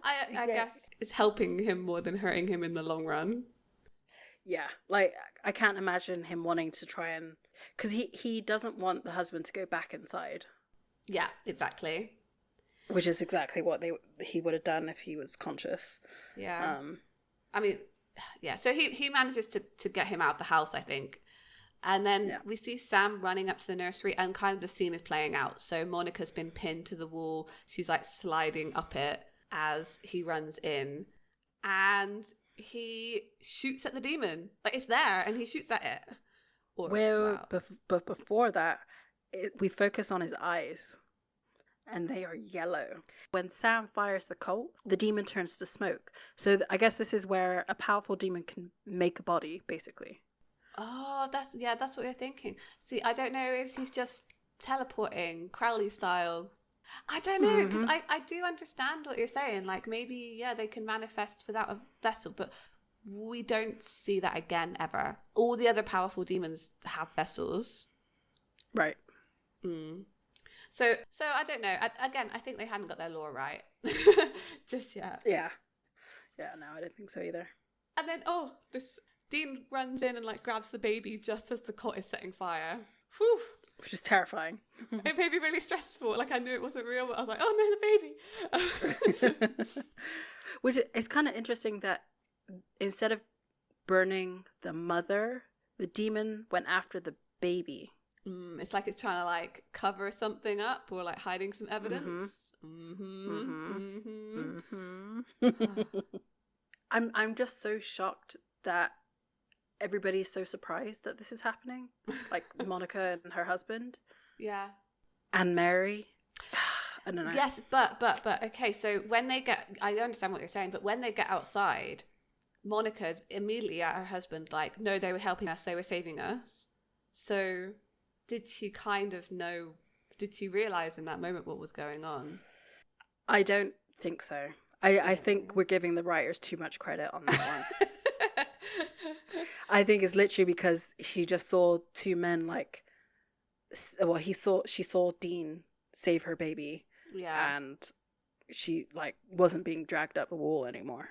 I guess it's helping him more than hurting him in the long run. Yeah, like I can't imagine him wanting to try and because he doesn't want the husband to go back inside. Yeah, exactly. Which is exactly what he would have done if he was conscious. Yeah. I mean, yeah. So he manages to get him out of the house, I think. And then we see Sam running up to the nursery and kind of the scene is playing out. So Monica's been pinned to the wall. She's like sliding up it as he runs in. And he shoots at the demon. Like it's there and he shoots at it. But before that, we focus on his eyes. And they are yellow. When Sam fires the Colt, the demon turns to smoke. So I guess this is where a powerful demon can make a body, basically. Oh, that's what you're thinking. See, I don't know if he's just teleporting Crowley style. I don't know, because I do understand what you're saying. Like maybe, they can manifest without a vessel, but we don't see that again ever. All the other powerful demons have vessels. Right. So I don't know. I think they hadn't got their lore right just yet. Yeah. Yeah, no, I don't think so either. And then, this Dean runs in and like grabs the baby just as the cot is setting fire. Whew. Which is terrifying. It made me really stressful. Like I knew it wasn't real, but I was like, oh no, the baby. Which is kind of interesting that instead of burning the mother, the demon went after the baby. It's like it's trying to like cover something up or like hiding some evidence. I'm just so shocked that everybody's so surprised that this is happening. Like Monica and her husband. Yeah. And Mary. I don't know. Yes, but okay, so when they I understand what you're saying, but when they get outside, Monica's immediately at her husband like, no, they were helping us, they were saving us. So did she kind of know, did she realise in that moment what was going on? I don't think so. I think we're giving the writers too much credit on that one. I think it's literally because she just saw two men like, well, she saw Dean save her baby. Yeah. And she like wasn't being dragged up the wall anymore.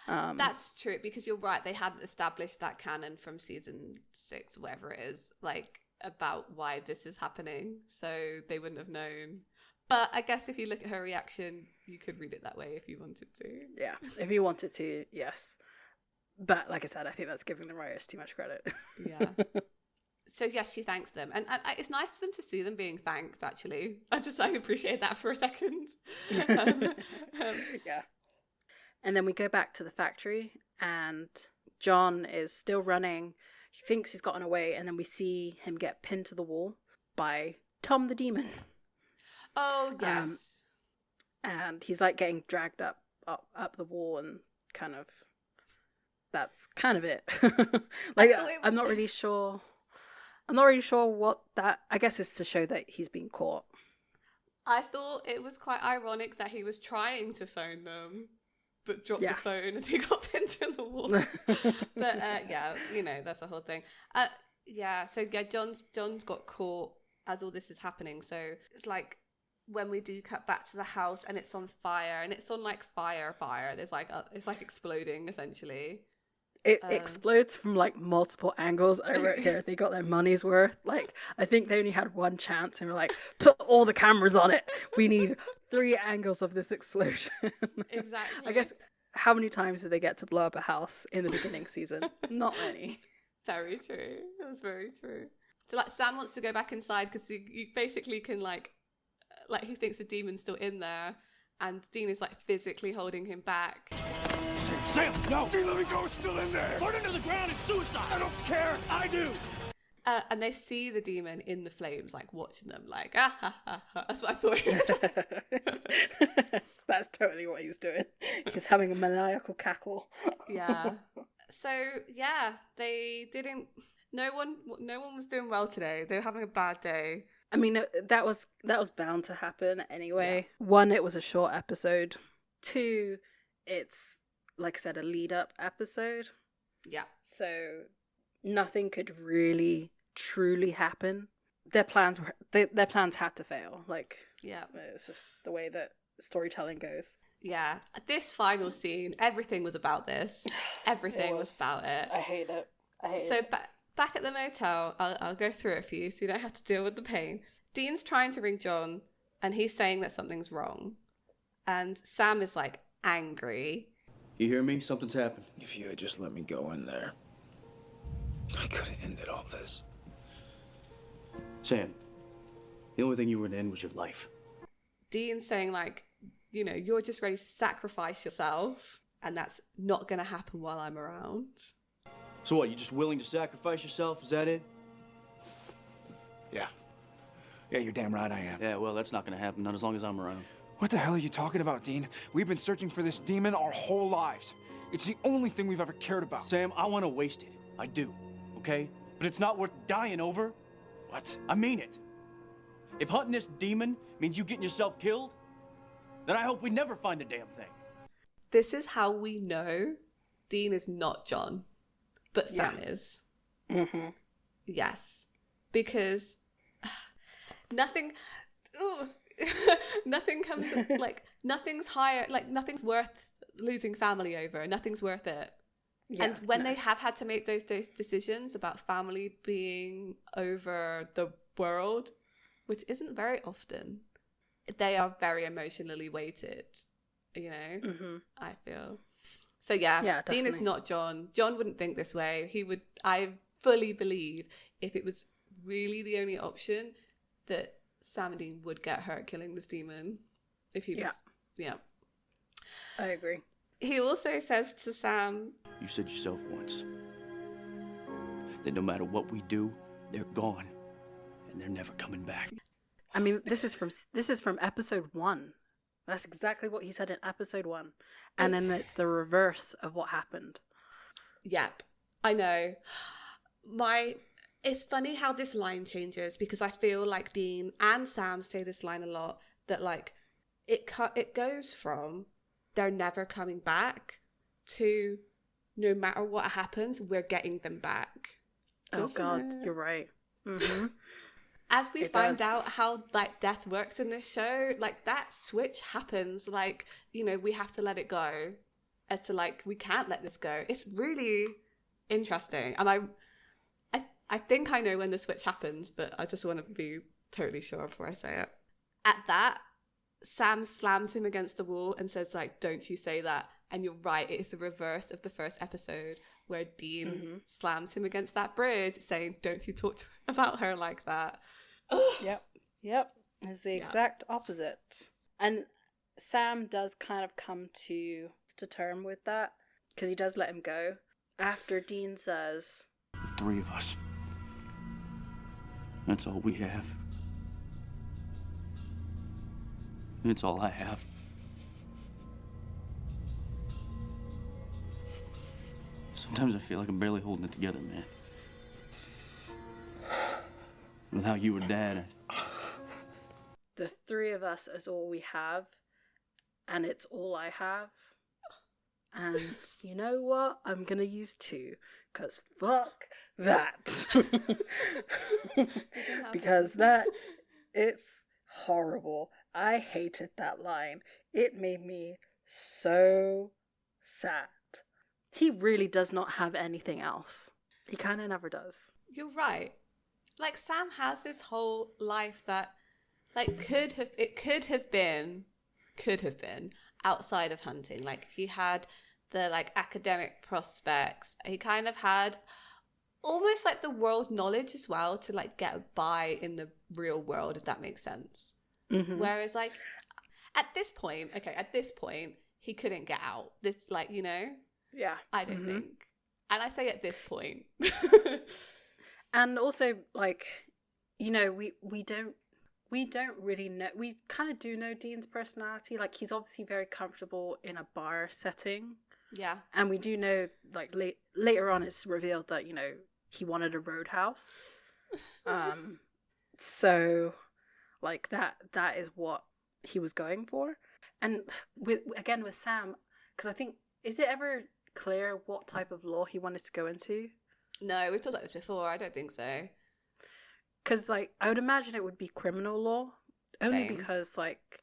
That's true, because you're right, they hadn't established that canon from season 6, whatever it is, like about why this is happening, so they wouldn't have known. But I guess if you look at her reaction, you could read it that way if you wanted to. Yeah, if you wanted to, yes. But like I said, I think that's giving the writers too much credit. Yeah. So yes, she thanks them, and it's nice for them to see them being thanked. Actually, I appreciate that for a second. Yeah. And then we go back to the factory, and John is still running. He thinks he's gotten away, and then we see him get pinned to the wall by Tom the Demon. Oh yes. And he's like getting dragged up the wall, and kind of that's kind of it. Like I'm not really sure what that. I guess it's to show that he's been caught. I thought it was quite ironic that he was trying to phone them, but dropped the phone as he got pinned to the wall. But that's the whole thing. John's got caught as all this is happening. So it's like when we do cut back to the house and it's on fire, and it's on like fire. There's like it's like exploding essentially. It explodes from like multiple angles. I wrote here they got their money's worth. Like I think they only had one chance and were like, put all the cameras on it. We need 3 angles of this explosion. Exactly. I guess how many times did they get to blow up a house in the beginning season? Not many. Very true. That's very true. So like Sam wants to go back inside because he basically can like he thinks the demon's still in there, and Dean is like physically holding him back. Sam, no! Dean, let me go, it's still in there! Put it to the ground, it's suicide! I don't care! I do! And they see the demon in the flames, like watching them, like ah ha ha ha. That's what I thought. He was. That's totally what he was doing. He's having a maniacal cackle. Yeah. So yeah, they didn't. No one was doing well today. They were having a bad day. I mean, that was bound to happen anyway. Yeah. 1, it was a short episode. 2, it's like I said, a lead up episode. Yeah. So nothing could really truly happen. Their plans had to fail. Like, yeah, it's just the way that storytelling goes. Yeah. This final scene, everything was about this. Everything was about it. I hate it. So back at the motel, I'll go through it for you so you don't have to deal with the pain. Dean's trying to ring John and he's saying that something's wrong. And Sam is like angry. You hear me? Something's happened. If you had just let me go in there, I could have ended all this. Sam, the only thing you were to end was your life. Dean's saying like, you know, you're just ready to sacrifice yourself and that's not going to happen while I'm around. So what, you just willing to sacrifice yourself? Is that it? Yeah. Yeah, you're damn right I am. Yeah, well, that's not gonna happen, not as long as I'm around. What the hell are you talking about, Dean? We've been searching for this demon our whole lives. It's the only thing we've ever cared about. Sam, I want to waste it. I do, okay? But it's not worth dying over. What? I mean it. If hunting this demon means you getting yourself killed, then I hope we never find the damn thing. This is how we know Dean is not John, but Sam is. Mm-hmm. Yes. Because nothing comes like nothing's higher, like nothing's worth losing family over. Nothing's worth it. Yeah, and when they have had to make those decisions about family being over the world, which isn't very often, they are very emotionally weighted, you know. Mm-hmm. I feel so. Yeah, Dean is not John. John wouldn't think this way. He would. I fully believe if it was really the only option that Sam and Dean would get hurt killing this demon. If he was, yeah. I agree. He also says to Sam, you said yourself once that no matter what we do, they're gone and they're never coming back. I mean, this is from episode 1. That's exactly what he said in episode 1. And then it's the reverse of what happened. Yep. I know. It's funny how this line changes because I feel like Dean and Sam say this line a lot, that like it goes from they're never coming back to no matter what happens, we're getting them back. Oh God, you're right. Mm-hmm. As we find out how like death works in this show, like that switch happens. Like, you know, we have to let it go. As to like, we can't let this go. It's really interesting, and I think I know when the switch happens, but I just want to be totally sure before I say it. At that, Sam slams him against the wall and says, like, don't you say that. And you're right, it is the reverse of the first episode where Dean slams him against that bridge saying, don't you talk about her like that. Yep. It's the exact opposite. And Sam does kind of come to term with that because he does let him go after Dean says, the 3 of us. That's all we have. And it's all I have. Sometimes I feel like I'm barely holding it together, man. Without you or Dad. The 3 of us is all we have, and it's all I have. And you know what? I'm gonna use 2, because fuck that. Because it's horrible. I hated that line. It made me so sad. he really does not have anything else. He kind of never does. You're right. Like, Sam has this whole life that, like, could have been outside of hunting. Like, he had the, like, academic prospects. He kind of had almost, like, the world knowledge as well to, like, get by in the real world, if that makes sense. Mm-hmm. Whereas, like, at this point, he couldn't get out. This, like, you know? Yeah. I don't think. And I say at this point. And also, like, you know, we don't really know. We kind of do know Dean's personality. Like, he's obviously very comfortable in a bar setting. Yeah. And we do know, like, later on it's revealed that, you know, he wanted a roadhouse. So, like, that is what he was going for. And with Sam, because I think, is it ever clear what type of law he wanted to go into? No, we've talked about this before. I don't think so. Because, like, I would imagine it would be criminal law. Only Same. because, like,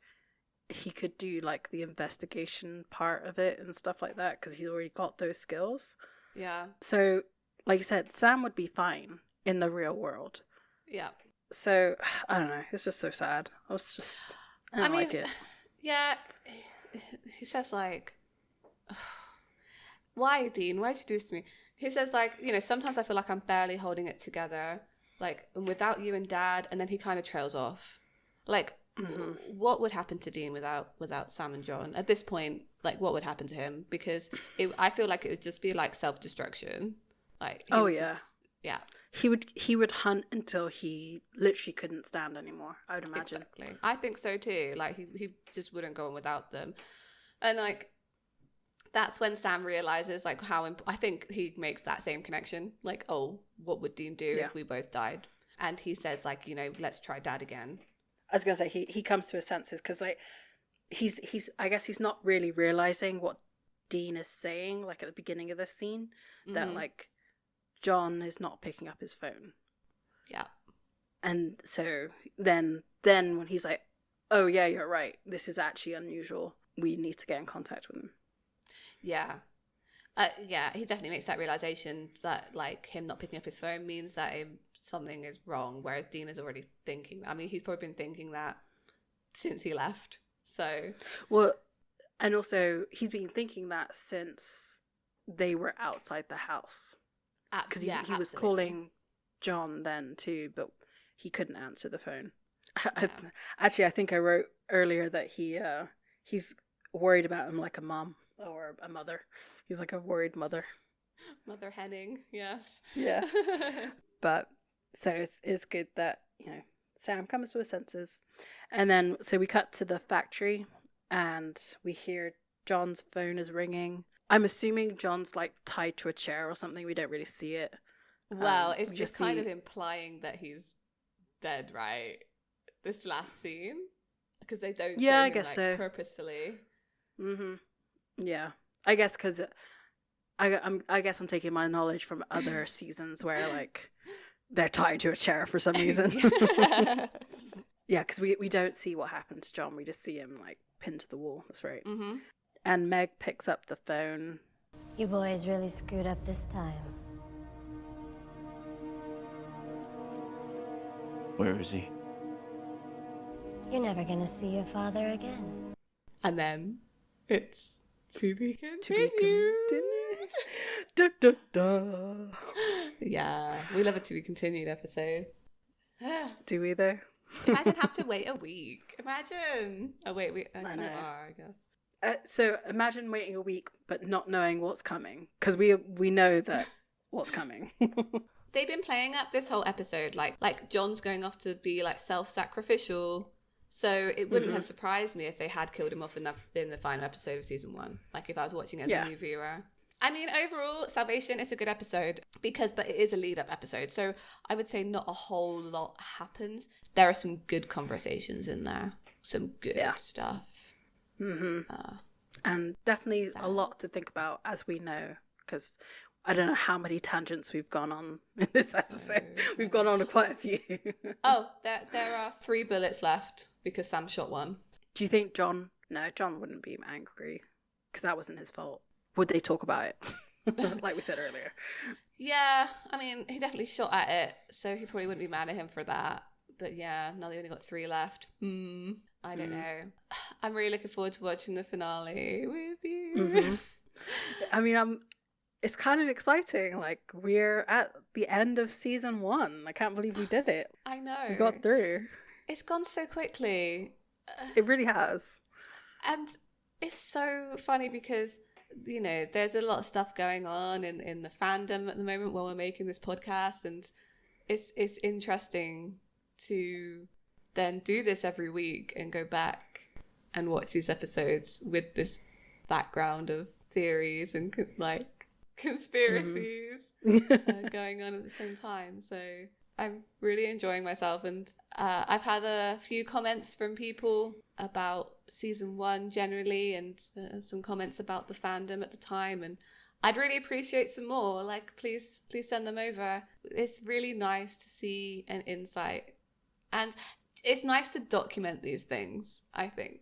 he could do, like, the investigation part of it and stuff like that, because he's already got those skills. Yeah. So, like you said, Sam would be fine in the real world. Yeah. So, I don't know. It's just so sad. I don't like it. Yeah. He says, like, why, Dean? Why'd you do this to me? He says, like, you know, sometimes I feel like I'm barely holding it together, like, without you and Dad, and then he kind of trails off. Like, what would happen to Dean without Sam and John? At this point, like, what would happen to him? Because I feel like it would just be, like, self-destruction. Like, yeah. He would hunt until he literally couldn't stand anymore, I would imagine. Exactly. I think so, too. Like, he just wouldn't go on without them. And, like, that's when Sam realizes, like, I think he makes that same connection. Like, oh, what would Dean do if we both died? And he says, like, you know, let's try Dad again. I was going to say, he comes to his senses because, like, I guess he's not really realizing what Dean is saying, like, at the beginning of this scene, that, like, John is not picking up his phone. Yeah. And so then when he's like, oh, yeah, you're right, this is actually unusual, we need to get in contact with him. Yeah. Yeah, he definitely makes that realization that, like, him not picking up his phone means that something is wrong, whereas Dean is already thinking that. I mean, he's probably been thinking that since he left, so... Well, and also, he's been thinking that since they were outside the house. Because he was calling John then, too, but he couldn't answer the phone. Actually, I think I wrote earlier that he's worried about him like a mom. Or a mother. He's like a worried mother. Mother henning, yes. Yeah. But, so it's good that, you know, Sam comes to his senses. And then, so we cut to the factory, and we hear John's phone is ringing. I'm assuming John's, like, tied to a chair or something. We don't really see it. Well, it's just kind of implying that he's dead, right? This last scene? Because they don't show him, I guess, like, so. Purposefully. Mm-hmm. Yeah, I guess because I guess I'm taking my knowledge from other seasons where, like, they're tied to a chair for some reason. Yeah, because we don't see what happened to John. We just see him, like, pinned to the wall. That's right. Mm-hmm. And Meg picks up the phone. You boys really screwed up this time. Where is he? You're never gonna see your father again. And then it's to be continued. Da, da, da. Yeah, we love a to be continued episode. Do we though? Imagine have to wait a week. Imagine. Oh wait, we I know. Are, I guess. So imagine waiting a week but not knowing what's coming, because we know that what's coming. They've been playing up this whole episode like John's going off to be, like, self-sacrificial. So it wouldn't have surprised me if they had killed him off in the final episode of season 1. Like, if I was watching as a new viewer. I mean, overall, Salvation is a good episode but it is a lead-up episode. So I would say not a whole lot happens. There are some good conversations in there. Some good stuff. Mm-hmm. And definitely a lot to think about, as we know, because I don't know how many tangents we've gone on in this episode. We've gone on to quite a few. Oh, there are 3 bullets left because Sam shot one. Do you think John wouldn't be angry because that wasn't his fault? Would they talk about it? like we said earlier. Yeah, I mean, he definitely shot at it, so he probably wouldn't be mad at him for that. But yeah, now they only got 3 left. I don't know. I'm really looking forward to watching the finale with you. I mean, it's kind of exciting. Like, we're at the end of season 1. I can't believe we did it. I know. We got through. It's gone so quickly. It really has. And it's so funny because, you know, there's a lot of stuff going on in the fandom at the moment while we're making this podcast. And it's interesting to then do this every week and go back and watch these episodes with this background of theories and like conspiracies going on at the same time. So I'm really enjoying myself, and I've had a few comments from people about season 1 generally, and some comments about the fandom at the time, and I'd really appreciate some more. Like, please send them over. It's really nice to see an insight, and it's nice to document these things, I think.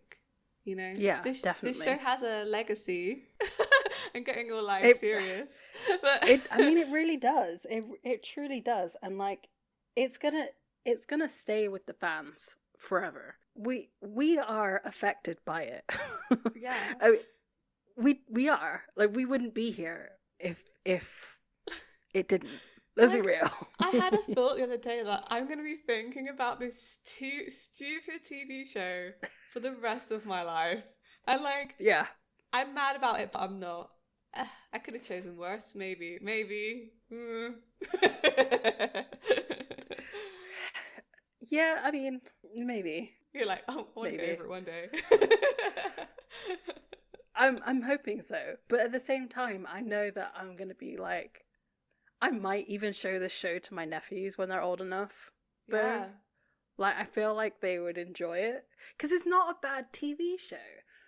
You know, yeah, this definitely. This show has a legacy. I'm getting all like serious, but I mean, it really does. It truly does, and like, it's gonna stay with the fans forever. We are affected by it. Yeah, I mean, we are, like, we wouldn't be here if it didn't. Let's be real. I had a thought the other day that I'm going to be thinking about this stupid TV show for the rest of my life. And like, yeah, I'm mad about it, but I'm not. I could have chosen worse, maybe. Yeah, I mean, maybe. You're like, I want to go over it one day. I'm hoping so, but at the same time, I know that I'm gonna be like, I might even show this show to my nephews when they're old enough. Yeah. Like, I feel like they would enjoy it because it's not a bad TV show.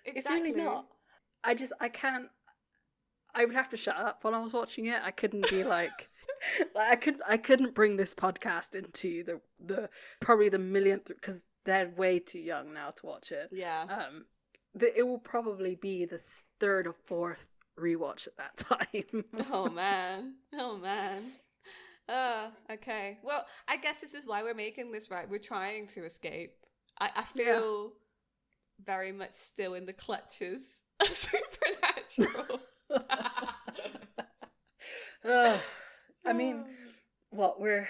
Exactly. It's really not. I can't. I would have to shut up while I was watching it. I couldn't be like, I couldn't bring this podcast into the probably the millionth, because they're way too young now to watch it. Yeah. It will probably be the 3rd or 4th rewatch at that time. Oh man. Okay. Well, I guess this is why we're making this, right? We're trying to escape. I feel very much still in the clutches of Supernatural. I mean, what, we're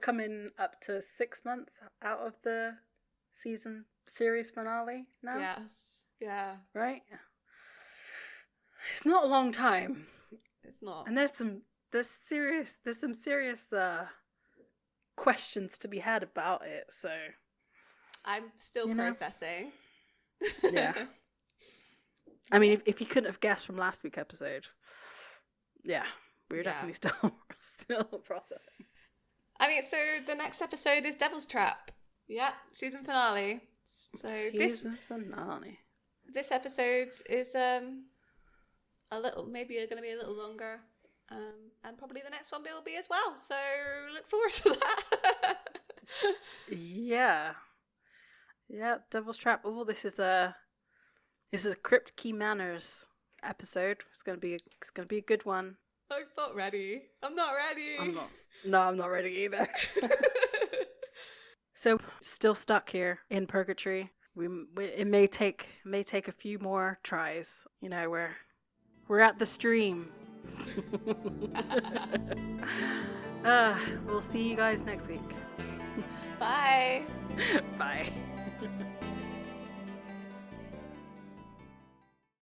coming up to 6 months out of the series finale now. Yes. Yeah. Right? It's not a long time. It's not. And there's some serious questions to be had about it, so I'm still processing. Yeah. I mean, if you couldn't have guessed from last week's episode, yeah, we're definitely still processing. I mean, so the next episode is Devil's Trap. Yeah, season finale. So season finale. This episode is maybe going to be a little longer, and probably the next one will be as well. So look forward to that. Yeah, Devil's Trap. Oh, this is a Crypt Key Manors episode. It's gonna be a good one. I'm not ready. I'm not ready. I'm not ready either. So still stuck here in purgatory. It may take a few more tries. You know, we're at the stream. We'll see you guys next week. Bye. Bye.